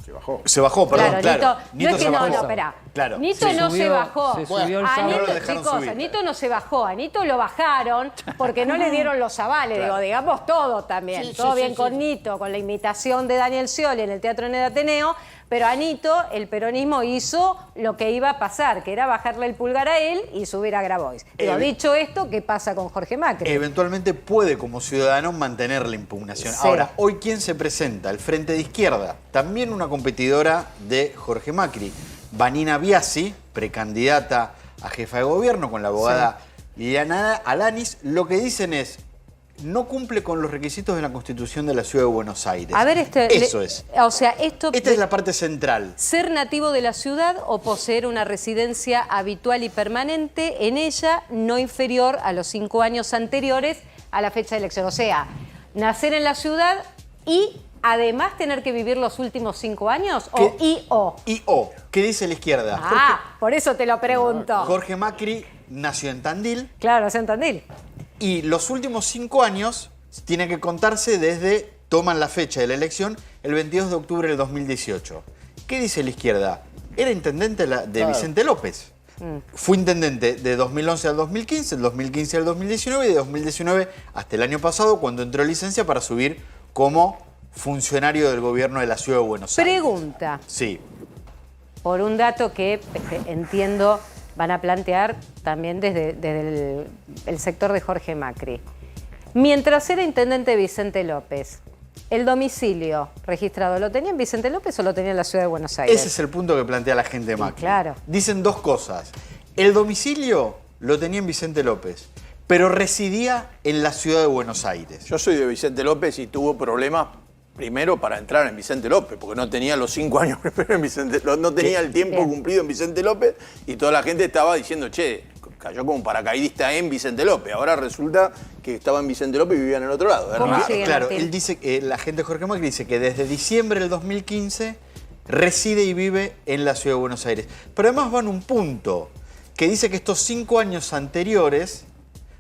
Speaker 10: Se bajó.
Speaker 11: Se bajó, perdón, claro.
Speaker 1: Nito no es que no, espera.
Speaker 11: Claro.
Speaker 1: Nito no se bajó.
Speaker 11: Se subió el
Speaker 1: a Nito no se bajó, a Nito lo bajaron porque no le dieron los avales, digo, digamos todo también. Todo bien con Nito, con la imitación de Daniel Scioli en el Teatro en el Ateneo, pero a Nito el peronismo hizo lo que iba a pasar, que era bajarle el pulgar a él y subir a Grabois. Pero dicho esto, ¿qué pasa con Jorge Macri?
Speaker 11: Eventualmente puede, como ciudadano, mantener la impugnación. Ahora, hoy, ¿quién se presenta? El Frente de Izquierda, también una competidora de Jorge Macri. Vanina Biasi, precandidata a jefa de gobierno con la abogada Liliana Alanis. Lo que dicen es, no cumple con los requisitos de la Constitución de la Ciudad de Buenos Aires.
Speaker 1: A ver,
Speaker 11: eso es.
Speaker 1: O sea, esta
Speaker 11: es la parte central.
Speaker 1: Ser nativo de la ciudad o poseer una residencia habitual y permanente en ella no inferior a los 5 años anteriores a la fecha de elección. O sea, nacer en la ciudad y además tener que vivir los últimos 5 años? ¿O I.O.?
Speaker 11: I.O. ¿Qué dice la izquierda?
Speaker 1: Por eso te lo pregunto.
Speaker 11: Jorge Macri nació en Tandil.
Speaker 1: Claro, nació en Tandil.
Speaker 11: Y los últimos 5 años tienen que contarse desde, toman la fecha de la elección, el 22 de octubre del 2018. ¿Qué dice la izquierda? Era intendente de Vicente López. Fue intendente de 2011 al 2015, del 2015 al 2019 y de 2019 hasta el año pasado, cuando entró en licencia para subir como funcionario del gobierno de la Ciudad de Buenos Aires.
Speaker 1: Pregunta.
Speaker 11: Sí.
Speaker 1: Por un dato que entiendo van a plantear también desde el sector de Jorge Macri. Mientras era intendente Vicente López, ¿el domicilio registrado lo tenía en Vicente López o lo tenía en la Ciudad de Buenos Aires?
Speaker 11: Ese es el punto que plantea la gente de Macri.
Speaker 1: Claro.
Speaker 11: Dicen dos cosas. El domicilio lo tenía en Vicente López, pero residía en la Ciudad de Buenos Aires.
Speaker 10: Yo soy de Vicente López y tuvo problemas primero para entrar en Vicente López, porque no tenía los 5 años primero en Vicente López, no tenía el tiempo cumplido en Vicente López y toda la gente estaba diciendo, che, cayó como paracaidista en Vicente López. Ahora resulta que estaba en Vicente López y vivía en el otro lado.
Speaker 11: Claro, él dice, la gente de Jorge Macri dice que desde diciembre del 2015 reside y vive en la Ciudad de Buenos Aires. Pero además van un punto que dice que estos 5 años anteriores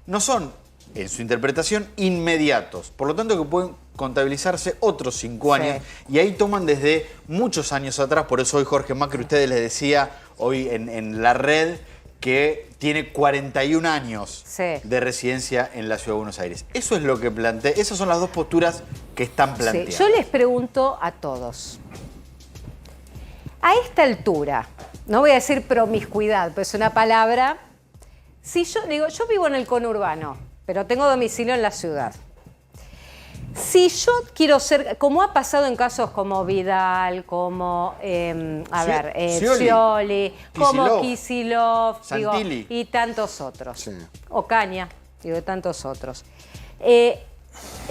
Speaker 11: no son, en su interpretación, inmediatos. Por lo tanto, que pueden contabilizarse otros 5 años. Y ahí toman desde muchos años atrás. Por eso hoy Jorge Macri, ustedes les decía hoy en la red, que tiene 41 años de residencia en la Ciudad de Buenos Aires. Eso es lo que plantea, esas son las dos posturas que están planteadas.
Speaker 1: Yo les pregunto a todos, a esta altura, no voy a decir promiscuidad, pues es una palabra, si yo digo, yo vivo en el conurbano, pero tengo domicilio en la ciudad. Si yo quiero ser, como ha pasado en casos como Vidal, como, Scioli, como Kicillof, digo, y tantos otros, Ocaña, digo, y tantos otros.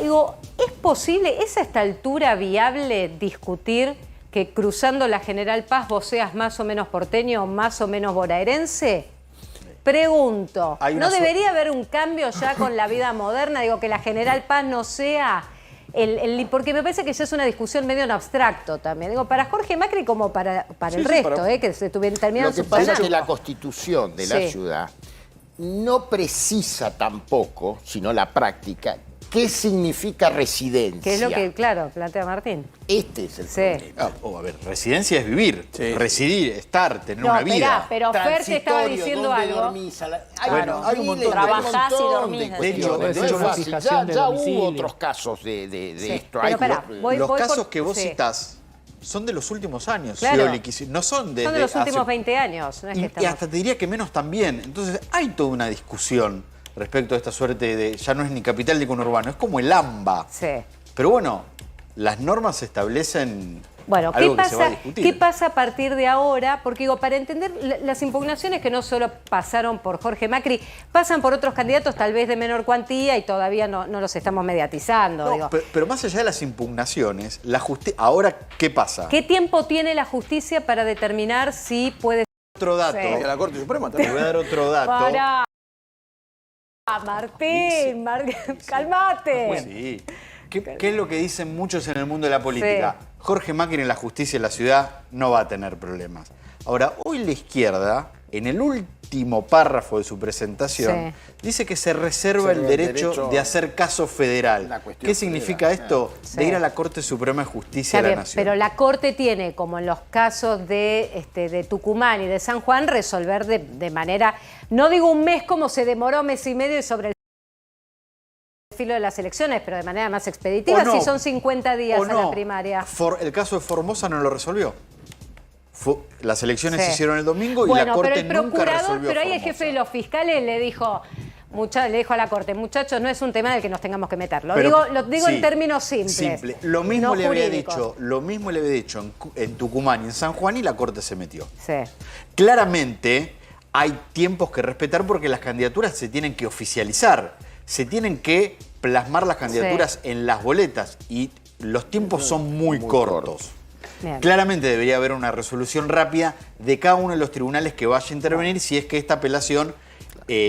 Speaker 1: Digo, ¿es posible, es a esta altura viable discutir que cruzando la General Paz vos seas más o menos porteño o más o menos bonaerense? Pregunto, ¿no debería haber un cambio ya con la vida moderna? Digo, que la General Paz no sea porque me parece que ya es una discusión medio en abstracto también. Digo, para Jorge Macri como para el resto, que se terminaron.
Speaker 7: Lo que pasa es que la constitución de la ciudad no precisa tampoco, sino la práctica, qué significa residencia.
Speaker 1: Que es lo que, claro, plantea Martín.
Speaker 7: Este es el problema.
Speaker 11: A ver, residencia es vivir, residir, estar, tener una vida.
Speaker 1: Pero Fer te estaba diciendo algo.
Speaker 7: Hay un montón
Speaker 2: trabajás y dormís.
Speaker 7: De hecho, ya hubo otros casos de esto.
Speaker 11: Los casos que vos citás son de los últimos años,
Speaker 1: Scioli,
Speaker 11: no son de
Speaker 1: los últimos 20 años. No es
Speaker 11: y hasta te diría que menos también. Entonces hay toda una discusión respecto a esta suerte de, ya no es ni capital ni conurbano, es como el AMBA. Pero bueno, las normas establecen algo que se va a discutir.
Speaker 1: ¿Qué pasa a partir de ahora? Porque digo, para entender las impugnaciones que no solo pasaron por Jorge Macri, pasan por otros candidatos tal vez de menor cuantía y todavía no los estamos mediatizando.
Speaker 11: Pero más allá de las impugnaciones, ahora, ¿qué pasa?
Speaker 1: ¿Qué tiempo tiene la justicia para determinar si puede...
Speaker 11: Otro dato.
Speaker 10: Y a la Corte Suprema también.
Speaker 11: Te voy a dar otro dato.
Speaker 1: Martín, calmate.
Speaker 11: Sí. ¿Qué es lo que dicen muchos en el mundo de la política? Jorge Macri en la justicia en la ciudad no va a tener problemas. Ahora, hoy la izquierda, en el último párrafo de su presentación, dice que se reserva el derecho de hacer caso federal. ¿Qué significa esto? De ir a la Corte Suprema de Justicia de la Nación.
Speaker 1: Pero la Corte tiene, como en los casos de Tucumán y de San Juan, resolver de manera, no digo un mes como se demoró mes y medio y sobre el filo de las elecciones, pero de manera más expeditiva, si son 50 días a la primaria.
Speaker 11: El caso de Formosa no lo resolvió. Las elecciones se hicieron el domingo y la Corte nunca resolvió.
Speaker 1: Pero ahí el jefe de los fiscales le dijo a la Corte, muchachos, no es un tema en el que nos tengamos que meter. Lo digo en términos simples.
Speaker 11: Lo mismo le había dicho en Tucumán y en San Juan y la Corte se metió. Claramente hay tiempos que respetar porque las candidaturas se tienen que oficializar. Se tienen que plasmar las candidaturas en las boletas y los tiempos son muy cortos. Claramente debería haber una resolución rápida de cada uno de los tribunales que vaya a intervenir si es que esta apelación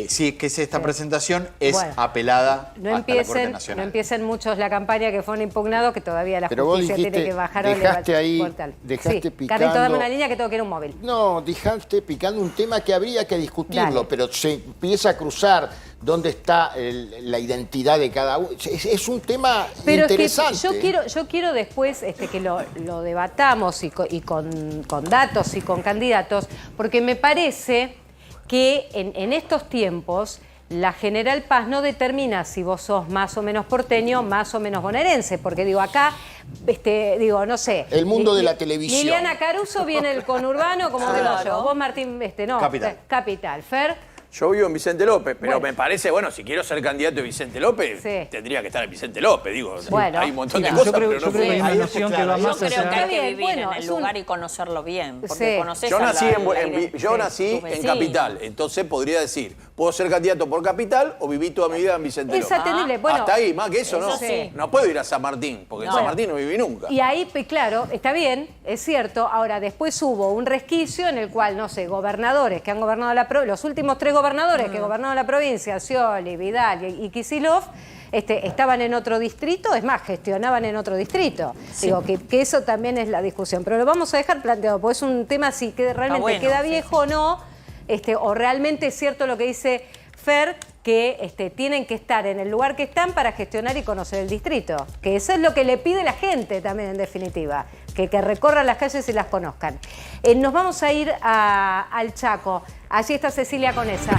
Speaker 11: si es que esta presentación es apelada hasta la Corte Nacional.
Speaker 1: No empiecen muchos la campaña que fueron impugnados, que todavía la justicia tiene que bajar
Speaker 7: dejaste ahí, picando...
Speaker 1: Carlito, dame una línea que tengo que ir a un móvil.
Speaker 7: No, dejaste picando un tema que habría que discutirlo, pero se empieza a cruzar dónde está la identidad de cada uno. Es un tema interesante.
Speaker 1: Es que yo quiero después que lo debatamos y con datos y con candidatos, porque me parece que en estos tiempos la General Paz no determina si vos sos más o menos porteño, más o menos bonaerense, porque digo, acá, no sé.
Speaker 7: El mundo de la televisión.
Speaker 1: Liliana Caruso viene del conurbano, como digo yo. Vos, Martín, no. Capital. Fer.
Speaker 10: Yo vivo en Vicente López, pero me parece, si quiero ser candidato de Vicente López, tendría que estar en Vicente López, digo. Hay un montón de cosas,
Speaker 4: yo creo,
Speaker 10: pero no
Speaker 4: que hay una noción que va más allá.
Speaker 2: Yo creo que hay que vivir en el lugar y conocerlo bien, porque conocés
Speaker 10: yo nací en Capital, entonces podría decir, puedo ser candidato por Capital o viví toda mi vida en Vicente López.
Speaker 1: Es atendible. Bueno,
Speaker 10: hasta ahí, más que eso, ¿no?
Speaker 2: Sí.
Speaker 10: No puedo ir a San Martín, porque en San Martín no viví nunca.
Speaker 1: Y ahí, claro, está bien, es cierto. Ahora, después hubo un resquicio en el cual, no sé, gobernadores que han gobernado los últimos 3 gobernadores que gobernaron la provincia, Scioli, Vidal y Kicillof, estaban en otro distrito, es más, gestionaban en otro distrito. Sí. Digo, que eso también es la discusión. Pero lo vamos a dejar planteado, porque es un tema si realmente queda viejo o no, o realmente es cierto lo que dice Fer, que tienen que estar en el lugar que están para gestionar y conocer el distrito. Que eso es lo que le pide la gente también, en definitiva. Que recorran las calles y las conozcan. Nos vamos a ir al Chaco. Allí está Cecilia Conesa.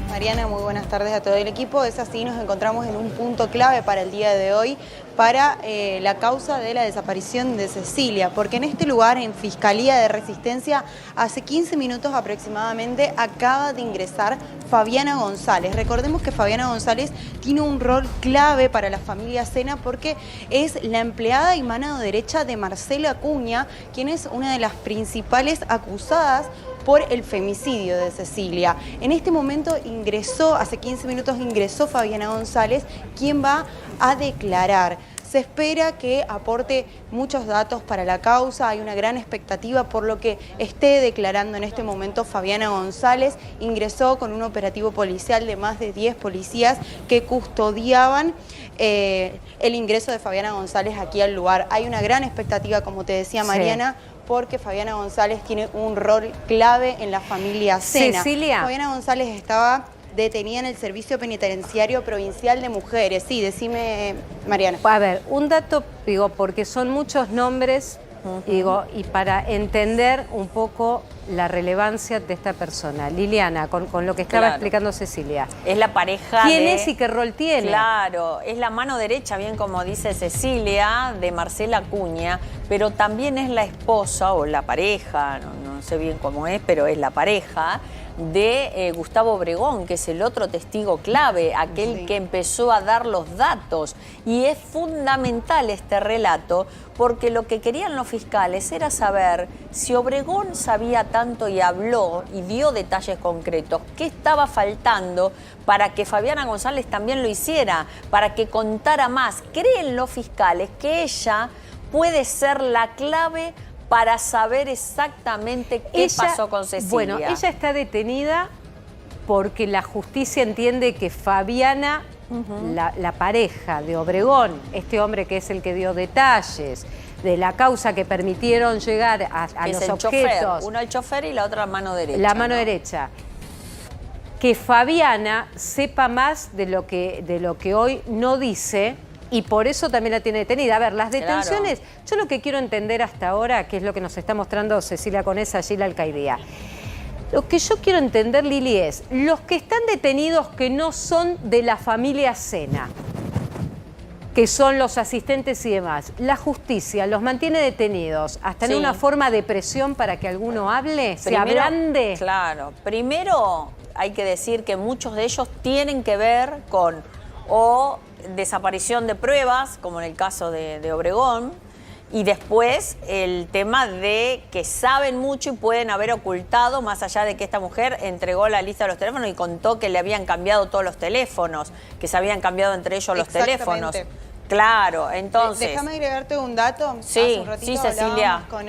Speaker 12: Mariana, muy buenas tardes a todo el equipo. Es así, nos encontramos en un punto clave para el día de hoy, para la causa de la desaparición de Cecilia, porque en este lugar, en Fiscalía de Resistencia, hace 15 minutos aproximadamente acaba de ingresar Fabiana González. Recordemos que Fabiana González tiene un rol clave para la familia Sena porque es la empleada y mano derecha de Marcela Acuña, quien es una de las principales acusadas por el femicidio de Cecilia. En este momento hace 15 minutos ingresó Fabiana González, quien va a declarar. Se espera que aporte muchos datos para la causa, hay una gran expectativa por lo que esté declarando en este momento Fabiana González. Ingresó con un operativo policial de más de 10 policías que custodiaban el ingreso de Fabiana González aquí al lugar. Hay una gran expectativa, como te decía Mariana, porque Fabiana González tiene un rol clave en la familia Sena.
Speaker 1: Cecilia.
Speaker 12: Fabiana González estaba detenida en el Servicio Penitenciario Provincial de Mujeres. Sí, decime, Mariana.
Speaker 1: A ver, un dato, porque son muchos nombres, y para entender un poco la relevancia de esta persona. Liliana, con lo que estaba explicando Cecilia.
Speaker 2: Es la pareja
Speaker 1: ¿Quién es y qué rol tiene?
Speaker 2: Claro, es la mano derecha, bien como dice Cecilia, de Marcela Acuña, pero también es la esposa o la pareja, no sé bien cómo es, pero es la pareja de Gustavo Obregón, que es el otro testigo clave, aquel que empezó a dar los datos. Y es fundamental este relato, porque lo que querían los fiscales era saber si Obregón sabía tanto y habló y dio detalles concretos, qué estaba faltando para que Fabiana González también lo hiciera, para que contara más. Creen los fiscales que ella puede ser la clave para saber exactamente qué pasó con Cecilia.
Speaker 1: Bueno, ella está detenida porque la justicia entiende que Fabiana, la pareja de Obregón, este hombre que es el que dio detalles de la causa que permitieron llegar a los objetos.
Speaker 2: Chofer. Uno el chofer y la otra la mano derecha.
Speaker 1: La mano derecha. Que Fabiana sepa más de lo que hoy no dice. Y por eso también la tiene detenida. A ver, las detenciones, yo lo que quiero entender hasta ahora, que es lo que nos está mostrando Cecilia Conesa allí en la alcaldía. Lo que yo quiero entender, Lili, es los que están detenidos que no son de la familia Sena, que son los asistentes y demás, la justicia los mantiene detenidos hasta en una forma de presión para que alguno hable, se ablande.
Speaker 2: Claro, primero hay que decir que muchos de ellos tienen que ver con desaparición de pruebas, como en el caso de Obregón, y después el tema de que saben mucho y pueden haber ocultado, más allá de que esta mujer entregó la lista de los teléfonos y contó que le habían cambiado todos los teléfonos, que se habían cambiado entre ellos los teléfonos. Claro, entonces...
Speaker 12: Déjame agregarte un dato.
Speaker 2: Sí,
Speaker 12: Hace un ratito
Speaker 2: Cecilia.
Speaker 12: con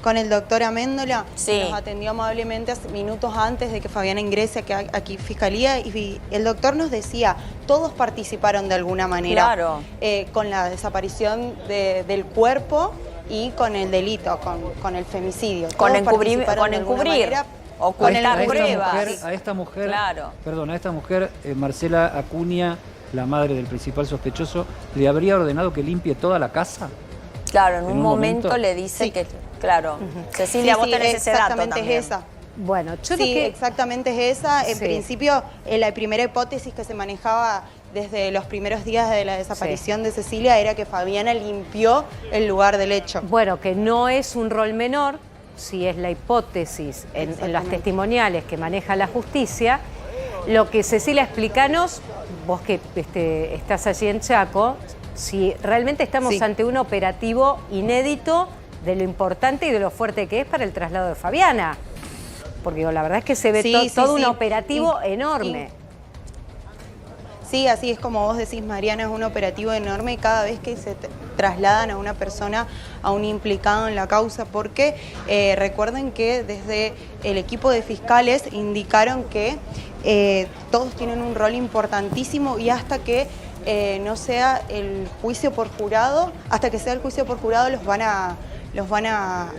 Speaker 12: con el doctor Améndola,
Speaker 2: Sí.
Speaker 12: nos atendió amablemente minutos antes de que Fabiana ingrese aquí Fiscalía, y el doctor nos decía, todos participaron de alguna manera
Speaker 2: Claro.
Speaker 12: con la desaparición del cuerpo y con el delito, con el femicidio.
Speaker 2: Con
Speaker 12: Todos
Speaker 2: encubrir,
Speaker 12: participaron
Speaker 2: con
Speaker 12: de alguna
Speaker 2: encubrir,
Speaker 12: manera.
Speaker 2: ocultar pruebas.
Speaker 4: A esta mujer,
Speaker 2: Claro.
Speaker 4: perdón, a esta mujer, Marcela Acuña, la madre del principal sospechoso, ¿le habría ordenado que limpie toda la casa?
Speaker 2: Claro, en un
Speaker 4: un
Speaker 2: momento
Speaker 4: momento
Speaker 2: le dice
Speaker 12: Sí.
Speaker 2: que, claro, Cecilia, vos tenés ese dato
Speaker 12: exactamente
Speaker 2: también.
Speaker 12: es esa.
Speaker 1: Bueno, yo
Speaker 12: Sí,
Speaker 1: lo que...
Speaker 12: exactamente es esa. En
Speaker 1: Sí.
Speaker 12: principio, la primera hipótesis que se manejaba desde los primeros días de la desaparición de Cecilia era que Fabiana limpió el lugar del hecho.
Speaker 1: Bueno, que no es un rol menor, si es la hipótesis en las
Speaker 12: Exactamente.
Speaker 1: testimoniales que maneja la justicia. Lo que Cecilia, explícanos, vos que estás allí en Chaco, si realmente estamos
Speaker 12: Sí.
Speaker 1: ante un operativo inédito de lo importante y de lo fuerte que es para el traslado de Fabiana. Porque la verdad es que se ve
Speaker 12: Sí, sí,
Speaker 1: todo un
Speaker 12: sí.
Speaker 1: operativo enorme.
Speaker 12: Sí, así es como vos decís, Mariana, es un operativo enorme cada vez que se trasladan a una persona, a un implicado en la causa, porque recuerden que desde el equipo de fiscales indicaron que todos tienen un rol importantísimo y hasta que no sea el juicio por jurado, hasta que sea el juicio por jurado los van a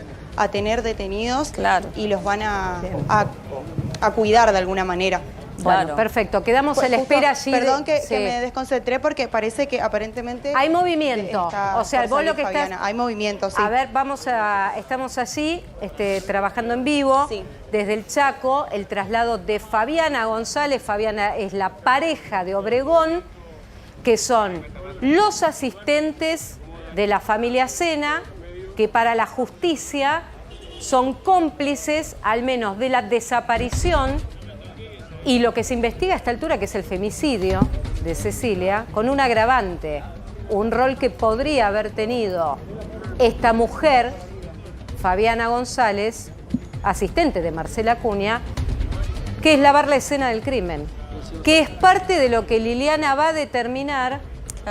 Speaker 12: tener detenidos.
Speaker 2: Claro.
Speaker 12: Y los van a cuidar de alguna manera.
Speaker 1: Bueno,
Speaker 2: Claro.
Speaker 1: perfecto. Quedamos a la
Speaker 12: Justo,
Speaker 1: espera allí.
Speaker 12: Perdón que
Speaker 1: Sí.
Speaker 12: me desconcentré porque parece que aparentemente...
Speaker 1: Hay movimiento.
Speaker 12: está
Speaker 1: O sea,
Speaker 12: por
Speaker 1: vos lo
Speaker 12: salir
Speaker 1: que estás...
Speaker 12: Fabiana. Hay movimiento, sí.
Speaker 1: A ver, estamos allí trabajando en vivo
Speaker 12: Sí.
Speaker 1: desde el Chaco, el traslado de Fabiana González. Fabiana es la pareja de Obregón, que son los asistentes de la familia Sena, que para la justicia son cómplices, al menos de la desaparición y lo que se investiga a esta altura, que es el femicidio de Cecilia, con un agravante, un rol que podría haber tenido esta mujer, Fabiana González, asistente de Marcela Acuña, que es lavar la escena del crimen, que es parte de lo que Liliana va a determinar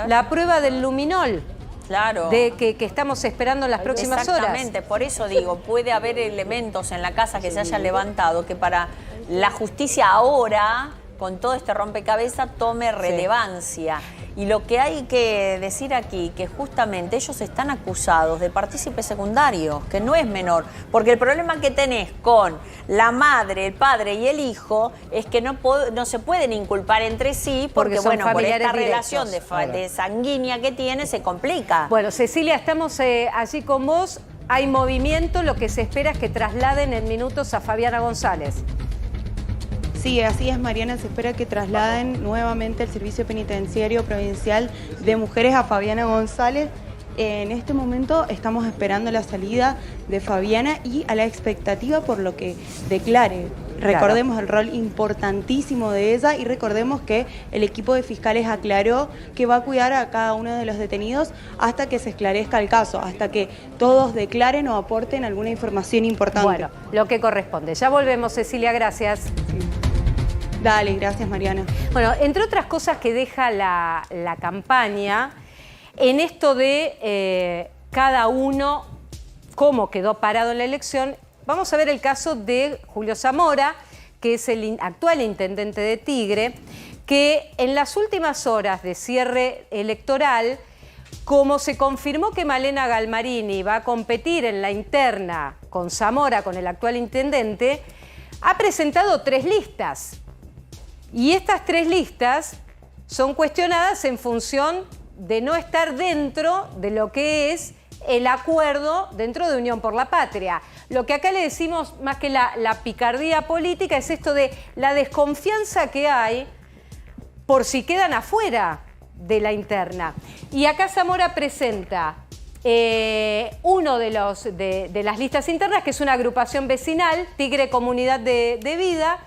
Speaker 1: la prueba del luminol,
Speaker 2: Claro.
Speaker 1: que estamos esperando en las próximas horas.
Speaker 2: Exactamente, por eso digo, puede haber elementos en la casa que se hayan levantado que para la justicia ahora, con todo este rompecabezas, tome relevancia. Y lo que hay que decir aquí, que justamente ellos están acusados de partícipes secundarios, que no es menor, porque el problema que tenés con la madre, el padre y el hijo es que no se pueden inculpar entre sí, porque
Speaker 1: son
Speaker 2: bueno, por
Speaker 1: familiares
Speaker 2: esta relación
Speaker 1: directos.
Speaker 2: de sanguínea que tiene se complica.
Speaker 1: Bueno, Cecilia, estamos allí con vos. Hay movimiento, lo que se espera es que trasladen en minutos a Fabiana González.
Speaker 12: Sí, así es, Mariana. Se espera que trasladen nuevamente el Servicio Penitenciario Provincial de Mujeres a Fabiana González. En este momento estamos esperando la salida de Fabiana y a la expectativa por lo que declare. Recordemos el rol importantísimo de ella y recordemos que el equipo de fiscales aclaró que va a cuidar a cada uno de los detenidos hasta que se esclarezca el caso, hasta que todos declaren o aporten alguna información importante.
Speaker 1: Bueno, lo que corresponde. Ya volvemos, Cecilia, gracias.
Speaker 12: Dale, gracias, Mariana.
Speaker 1: Bueno, entre otras cosas que deja la campaña, en esto de cada uno, cómo quedó parado en la elección, vamos a ver el caso de Julio Zamora, que es el actual intendente de Tigre, que en las últimas horas de cierre electoral, como se confirmó que Malena Galmarini va a competir en la interna con Zamora, con el actual intendente, ha presentado 3 listas. Y estas 3 listas son cuestionadas en función de no estar dentro de lo que es el acuerdo dentro de Unión por la Patria. Lo que acá le decimos, más que la picardía política, es esto de la desconfianza que hay por si quedan afuera de la interna. Y acá Zamora presenta uno de las listas internas, que es una agrupación vecinal, Tigre Comunidad de Vida,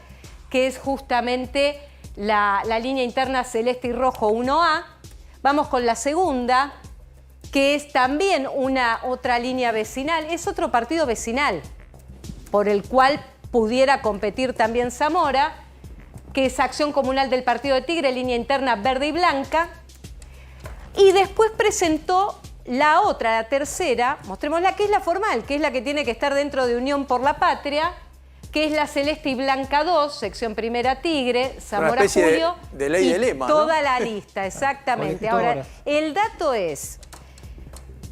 Speaker 1: que es justamente la línea interna celeste y rojo 1A. Vamos con la segunda, que es también otra línea vecinal, es otro partido vecinal, por el cual pudiera competir también Zamora, que es Acción Comunal del Partido de Tigre, línea interna verde y blanca. Y después presentó la otra, la tercera, mostrémosla, que es la formal, que es la que tiene que estar dentro de Unión por la Patria, que es la Celeste y Blanca 2, sección primera Tigre, Zamora Julio.
Speaker 10: De ley de lema,
Speaker 1: toda
Speaker 10: ¿no?
Speaker 1: la lista, exactamente. Ahora, el dato es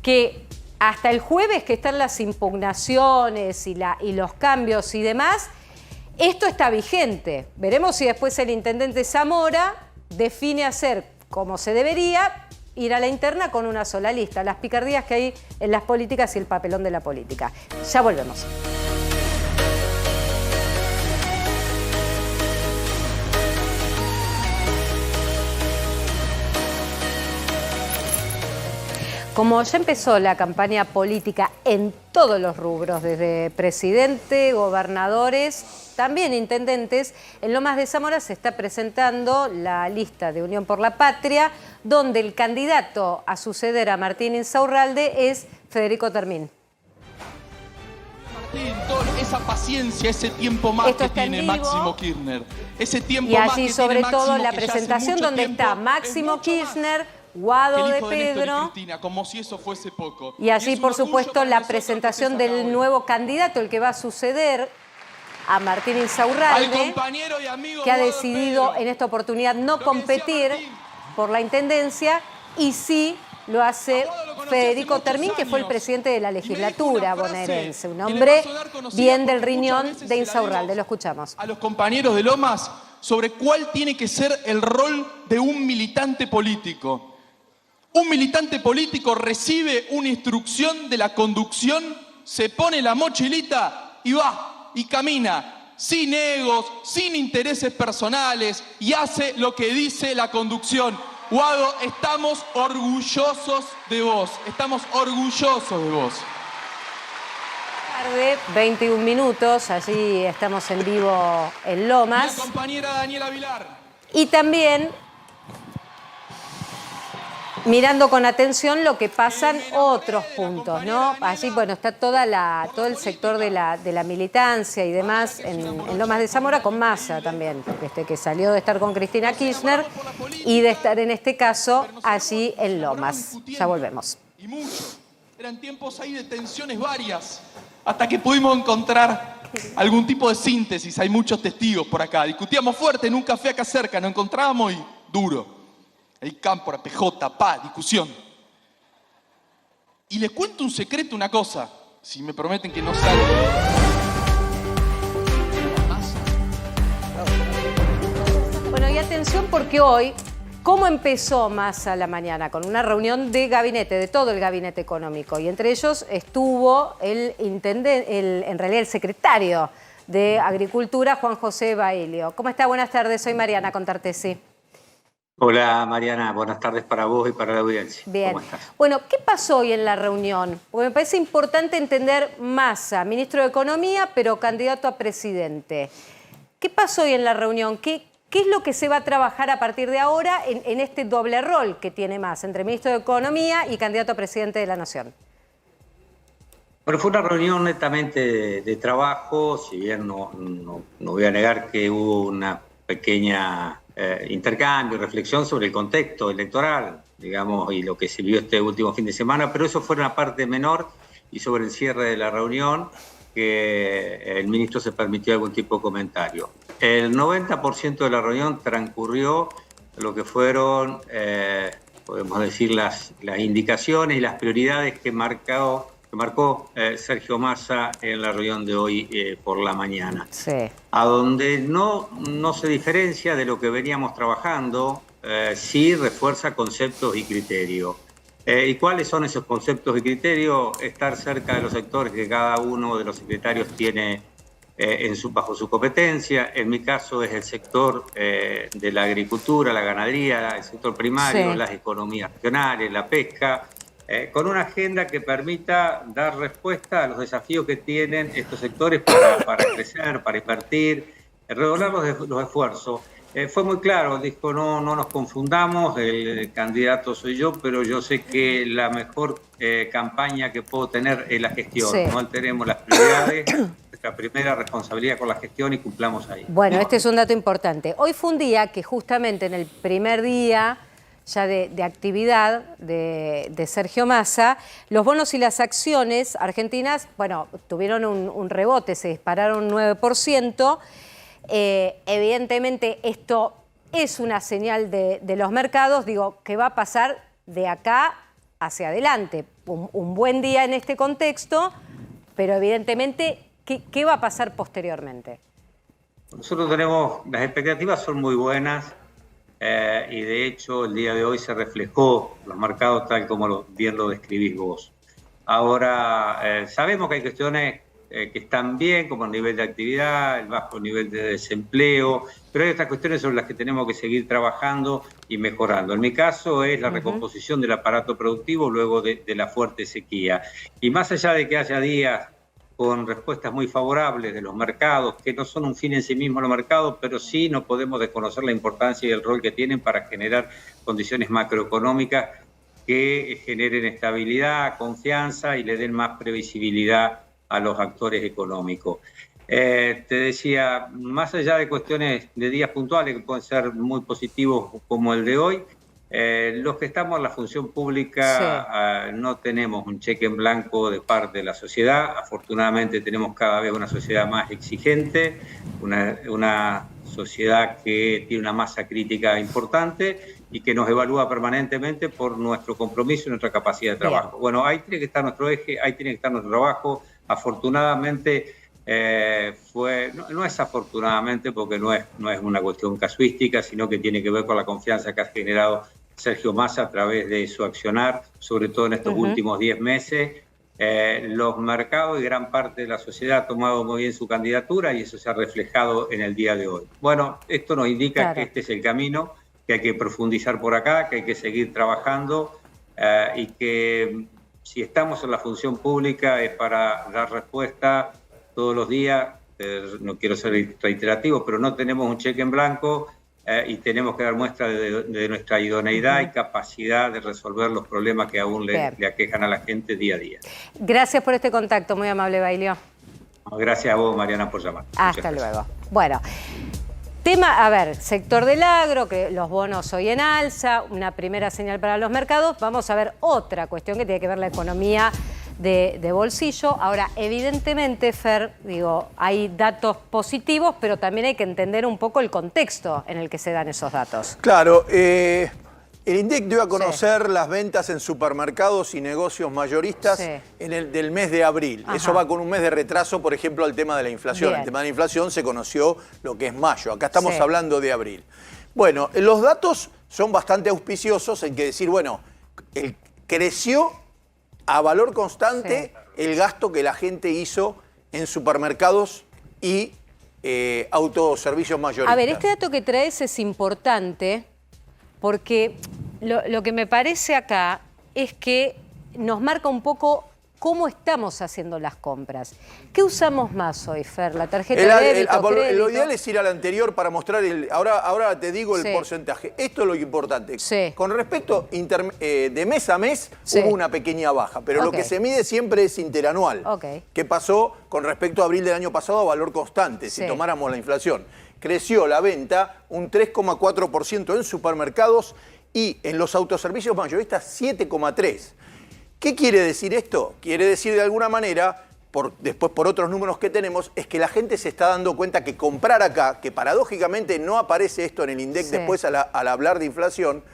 Speaker 1: que hasta el jueves que están las impugnaciones y los cambios y demás, esto está vigente. Veremos si después el intendente Zamora define hacer como se debería, ir a la interna con una sola lista. Las picardías que hay en las políticas y el papelón de la política. Ya volvemos. Como ya empezó la campaña política en todos los rubros, desde presidente, gobernadores, también intendentes, en Lomas de Zamora se está presentando la lista de Unión por la Patria, donde el candidato a suceder a Martín Insaurralde es Federico Termín.
Speaker 13: Martín, toda esa paciencia, ese tiempo más que tiene Máximo Kirchner. Ese tiempo
Speaker 1: y
Speaker 13: más
Speaker 1: allí
Speaker 13: que
Speaker 1: sobre
Speaker 13: tiene
Speaker 1: todo
Speaker 13: Máximo,
Speaker 1: la
Speaker 13: que ya hace
Speaker 1: presentación
Speaker 13: mucho
Speaker 1: donde
Speaker 13: tiempo,
Speaker 1: está Máximo Kirchner, Guado de Pedro,
Speaker 13: como si eso fuese poco.
Speaker 1: y allí por supuesto la presentación del nuevo candidato, el que va a suceder a Martín Insaurralde, que ha decidido en esta oportunidad no competir por la intendencia y sí lo hace Federico Termín, que fue el presidente de la legislatura bonaerense, un hombre bien del riñón de Insaurralde. Lo escuchamos.
Speaker 13: A los compañeros de Lomas sobre cuál tiene que ser el rol de un militante político. Un militante político recibe una instrucción de la conducción, se pone la mochilita y va, y camina, sin egos, sin intereses personales, y hace lo que dice la conducción. Guado, estamos orgullosos de vos, estamos orgullosos de vos.
Speaker 1: Tarde, 21 minutos, allí estamos en vivo en Lomas.
Speaker 13: Y la compañera Daniela Vilar.
Speaker 1: Y también mirando con atención lo que pasan otros puntos, ¿no? Allí, bueno, está todo el sector de la militancia y demás en Lomas de Zamora, con Massa también, que salió de estar con Cristina Kirchner y de estar en este caso allí en Lomas. Ya volvemos.
Speaker 13: Y mucho. Eran tiempos ahí de tensiones varias, hasta que pudimos encontrar algún tipo de síntesis. Hay muchos testigos por acá. Discutíamos fuerte en un café acá cerca, nos encontrábamos y duro. El campo, la PJ, discusión. Y les cuento un secreto, una cosa, si me prometen que no salga.
Speaker 1: Bueno, y atención porque hoy, ¿cómo empezó Massa la mañana? Con una reunión de gabinete, de todo el gabinete económico. Y entre ellos estuvo en realidad el secretario de Agricultura, Juan José Bailio. ¿Cómo está? Buenas tardes, soy Mariana Contartesi.
Speaker 14: Hola Mariana, buenas tardes para vos y para la audiencia.
Speaker 1: Bien.
Speaker 14: ¿Cómo estás?
Speaker 1: Bueno, ¿qué pasó hoy en la reunión? Porque me parece importante entender Massa, ministro de Economía, pero candidato a presidente. ¿Qué pasó hoy en la reunión? ¿Qué es lo que se va a trabajar a partir de ahora en este doble rol que tiene Massa, entre ministro de Economía y candidato a presidente de la Nación?
Speaker 14: Bueno, fue una reunión netamente de trabajo, si bien no voy a negar que hubo una pequeña intercambio, reflexión sobre el contexto electoral, digamos, y lo que se vio este último fin de semana, pero eso fue una parte menor y sobre el cierre de la reunión que el ministro se permitió algún tipo de comentario. El 90% de la reunión transcurrió lo que fueron, podemos decir, las indicaciones y las prioridades que marcó Sergio Massa en la reunión de hoy por la mañana.
Speaker 1: Sí.
Speaker 14: A donde no se diferencia de lo que veníamos trabajando, sí refuerza conceptos y criterios. ¿Y cuáles son esos conceptos y criterios? Estar cerca de los sectores que cada uno de los secretarios tiene bajo su competencia. En mi caso es el sector de la agricultura, la ganadería, el sector primario, sí, las economías regionales, la pesca, con una agenda que permita dar respuesta a los desafíos que tienen estos sectores para crecer, para invertir, redoblar los esfuerzos. Fue muy claro, dijo, no nos confundamos, el candidato soy yo, pero yo sé que la mejor campaña que puedo tener es la gestión. Sí. No alteremos las prioridades, nuestra primera responsabilidad con la gestión y cumplamos ahí.
Speaker 1: Bueno, este es un dato importante. Hoy fue un día que justamente en el primer día ya de actividad de Sergio Massa, los bonos y las acciones argentinas, bueno, tuvieron un rebote, se dispararon un 9%. Evidentemente esto es una señal de los mercados, digo, que va a pasar de acá hacia adelante. Un buen día en este contexto, pero evidentemente, ¿qué va a pasar posteriormente?
Speaker 14: Nosotros tenemos, las expectativas son muy buenas y de hecho el día de hoy se reflejó los mercados tal como bien lo describís vos. Ahora, sabemos que hay cuestiones que están bien, como el nivel de actividad, el bajo nivel de desempleo, pero hay otras cuestiones sobre las que tenemos que seguir trabajando y mejorando. En mi caso es la recomposición del aparato productivo luego de la fuerte sequía. Y más allá de que haya días con respuestas muy favorables de los mercados, que no son un fin en sí mismo los mercados, pero sí no podemos desconocer la importancia y el rol que tienen para generar condiciones macroeconómicas que generen estabilidad, confianza y le den más previsibilidad a los actores económicos. Te decía, más allá de cuestiones de días puntuales que pueden ser muy positivos como el de hoy, los que estamos en la función pública no tenemos un cheque en blanco de parte de la sociedad. Afortunadamente tenemos cada vez una sociedad más exigente, una sociedad que tiene una masa crítica importante y que nos evalúa permanentemente por nuestro compromiso y nuestra capacidad de trabajo. Bien. Bueno, ahí tiene que estar nuestro eje, ahí tiene que estar nuestro trabajo. Afortunadamente no es afortunadamente porque no es una cuestión casuística, sino que tiene que ver con la confianza que ha generado Sergio Massa a través de su accionar, sobre todo en estos últimos 10 meses. Los mercados y gran parte de la sociedad ha tomado muy bien su candidatura y eso se ha reflejado en el día de hoy. Bueno, esto nos indica que este es el camino, que hay que profundizar por acá, que hay que seguir trabajando y que si estamos en la función pública es para dar respuesta todos los días. No quiero ser reiterativo, pero no tenemos un cheque en blanco y tenemos que dar muestra de nuestra idoneidad y capacidad de resolver los problemas que aún le aquejan a la gente día a día.
Speaker 1: Gracias por este contacto, muy amable, Bailio.
Speaker 14: Gracias a vos, Mariana, por llamar.
Speaker 1: Hasta luego. Bueno, tema, a ver, sector del agro, que los bonos hoy en alza, una primera señal para los mercados. Vamos a ver otra cuestión que tiene que ver la economía de bolsillo. Ahora, evidentemente, Fer, digo, hay datos positivos, pero también hay que entender un poco el contexto en el que se dan esos datos.
Speaker 10: Claro, el INDEC dio a conocer las ventas en supermercados y negocios mayoristas del mes de abril. Eso va con un mes de retraso, por ejemplo, al tema de la inflación.
Speaker 1: Bien.
Speaker 10: El tema de la inflación se conoció lo que es mayo. Acá estamos hablando de abril. Bueno, los datos son bastante auspiciosos en que decir, bueno, creció a valor constante el gasto que la gente hizo en supermercados y autoservicios mayoristas.
Speaker 1: A ver, este dato que traes es importante porque lo que me parece acá es que nos marca un poco cómo estamos haciendo las compras. ¿Qué usamos más hoy, Fer? ¿La tarjeta de débito, crédito?
Speaker 10: Lo ideal es ir al anterior para mostrar ahora te digo el porcentaje. Esto es lo importante. Con respecto de mes a mes hubo una pequeña baja, pero lo que se mide siempre es interanual. ¿Qué pasó con respecto a abril del año pasado a valor constante, si tomáramos la inflación? Creció la venta un 3,4% en supermercados y en los autoservicios mayoristas 7,3%. ¿Qué quiere decir esto? Quiere decir de alguna manera, después por otros números que tenemos, es que la gente se está dando cuenta que comprar acá, que paradójicamente no aparece esto en el INDEC después al hablar de inflación,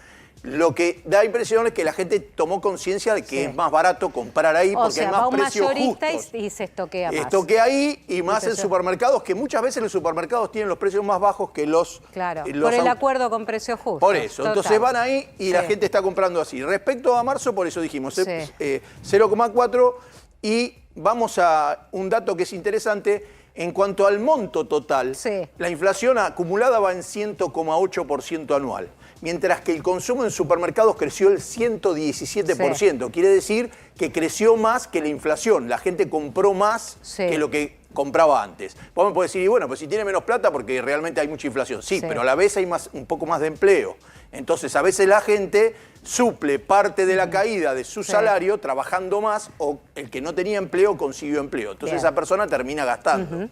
Speaker 10: lo que da impresión es que la gente tomó conciencia de que es más barato comprar ahí porque hay más precios justos.
Speaker 1: Y se estoquea más.
Speaker 10: Estoquea ahí y más en supermercados, que muchas veces los supermercados tienen los precios más bajos que los...
Speaker 1: Claro, por el acuerdo con precios justos.
Speaker 10: Por eso, entonces van ahí y la gente está comprando así. Respecto a marzo, por eso dijimos 0,4 y vamos a un dato que es interesante. En cuanto al monto total, la inflación acumulada va en 100,8% anual. Mientras que el consumo en supermercados creció el 117%. Quiere decir que creció más que la inflación. La gente compró más que lo que compraba antes. Vos me podés decir, y bueno, pues si tiene menos plata porque realmente hay mucha inflación. Sí, pero a la vez hay un poco más de empleo. Entonces, a veces la gente suple parte de la caída de su salario trabajando más, o el que no tenía empleo consiguió empleo. Entonces esa persona termina gastando.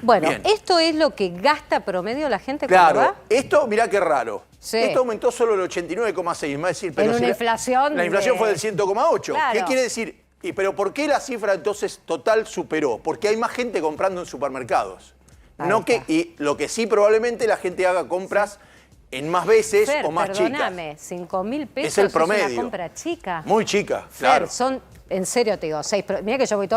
Speaker 1: Bueno, ¿esto es lo que gasta promedio la gente
Speaker 10: Claro,
Speaker 1: cuando va?
Speaker 10: esto mirá qué raro.
Speaker 1: Sí.
Speaker 10: Esto aumentó solo el 89,6. Me va a decir, pero
Speaker 1: En
Speaker 10: si
Speaker 1: una inflación
Speaker 10: la inflación fue del 100,8.
Speaker 1: Claro.
Speaker 10: ¿Qué quiere decir? ¿Pero por qué la cifra entonces total superó? Porque hay más gente comprando en supermercados. Y lo que sí probablemente la gente haga compras en más veces o más
Speaker 1: perdóname,
Speaker 10: chicas.
Speaker 1: 5.000 pesos
Speaker 10: Es el promedio.
Speaker 1: una compra chica.
Speaker 10: Muy chica,
Speaker 1: Fer,
Speaker 10: claro.
Speaker 1: son, en serio te digo, 6. Mira que yo voy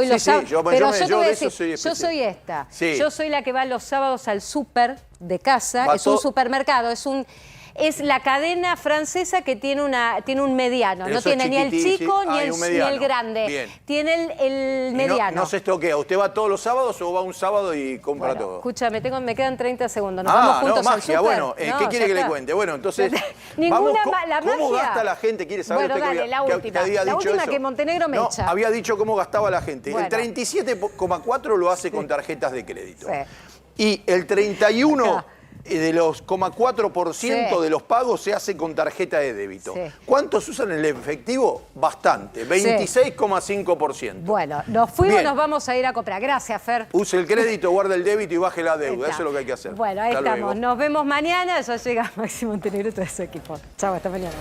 Speaker 10: Sí,
Speaker 1: los
Speaker 10: sí,
Speaker 1: sábados.
Speaker 10: yo
Speaker 1: Pero
Speaker 10: de
Speaker 1: yo te voy a
Speaker 10: eso
Speaker 1: decir,
Speaker 10: soy
Speaker 1: yo
Speaker 10: especial.
Speaker 1: soy esta.
Speaker 10: Sí.
Speaker 1: Yo soy la que va los sábados al súper de casa.
Speaker 10: Va
Speaker 1: Es un
Speaker 10: todo-
Speaker 1: supermercado, es la cadena francesa que tiene un mediano. No
Speaker 10: Eso
Speaker 1: tiene ni el
Speaker 10: chiquitín,
Speaker 1: chico
Speaker 10: sí.
Speaker 1: ni,
Speaker 10: Hay
Speaker 1: el,
Speaker 10: un
Speaker 1: ni
Speaker 10: mediano.
Speaker 1: el grande.
Speaker 10: Bien.
Speaker 1: Tiene el
Speaker 10: Y
Speaker 1: mediano.
Speaker 10: no se estoquea. ¿Usted va todos los sábados o va un sábado y compra
Speaker 1: Bueno,
Speaker 10: todo?
Speaker 1: escúchame, me quedan 30 segundos. ¿Nos vamos
Speaker 10: No,
Speaker 1: juntos al
Speaker 10: magia.
Speaker 1: súper?
Speaker 10: Bueno,
Speaker 1: No,
Speaker 10: ¿qué quiere
Speaker 1: ya
Speaker 10: que le
Speaker 1: está.
Speaker 10: cuente? Bueno, entonces,
Speaker 1: Ninguna
Speaker 10: la ¿cómo
Speaker 1: magia.
Speaker 10: gasta la gente? ¿Quiere saber
Speaker 1: Bueno,
Speaker 10: usted
Speaker 1: dale,
Speaker 10: que
Speaker 1: la
Speaker 10: que
Speaker 1: última.
Speaker 10: había
Speaker 1: La
Speaker 10: dicho
Speaker 1: última
Speaker 10: eso?
Speaker 1: que Montenegro me
Speaker 10: No,
Speaker 1: echa.
Speaker 10: había dicho cómo gastaba la gente.
Speaker 1: Bueno.
Speaker 10: El 37,4 lo hace con tarjetas de crédito.
Speaker 1: Sí.
Speaker 10: Y el 31 de los 0,4%
Speaker 1: Sí.
Speaker 10: de los pagos se hace con tarjeta de débito.
Speaker 1: Sí.
Speaker 10: ¿Cuántos usan el efectivo? Bastante, 26,5%.
Speaker 1: Bueno, nos fuimos,
Speaker 10: Bien.
Speaker 1: nos vamos a ir a comprar. Gracias, Fer.
Speaker 10: Use el crédito, guarde el débito y baje la deuda.
Speaker 1: Está.
Speaker 10: Eso es lo que hay que hacer.
Speaker 1: Bueno, ahí
Speaker 10: Hasta
Speaker 1: estamos.
Speaker 10: luego.
Speaker 1: Nos vemos mañana. Ya llega Máximo Montenegro y todo su equipo. Chao, hasta mañana.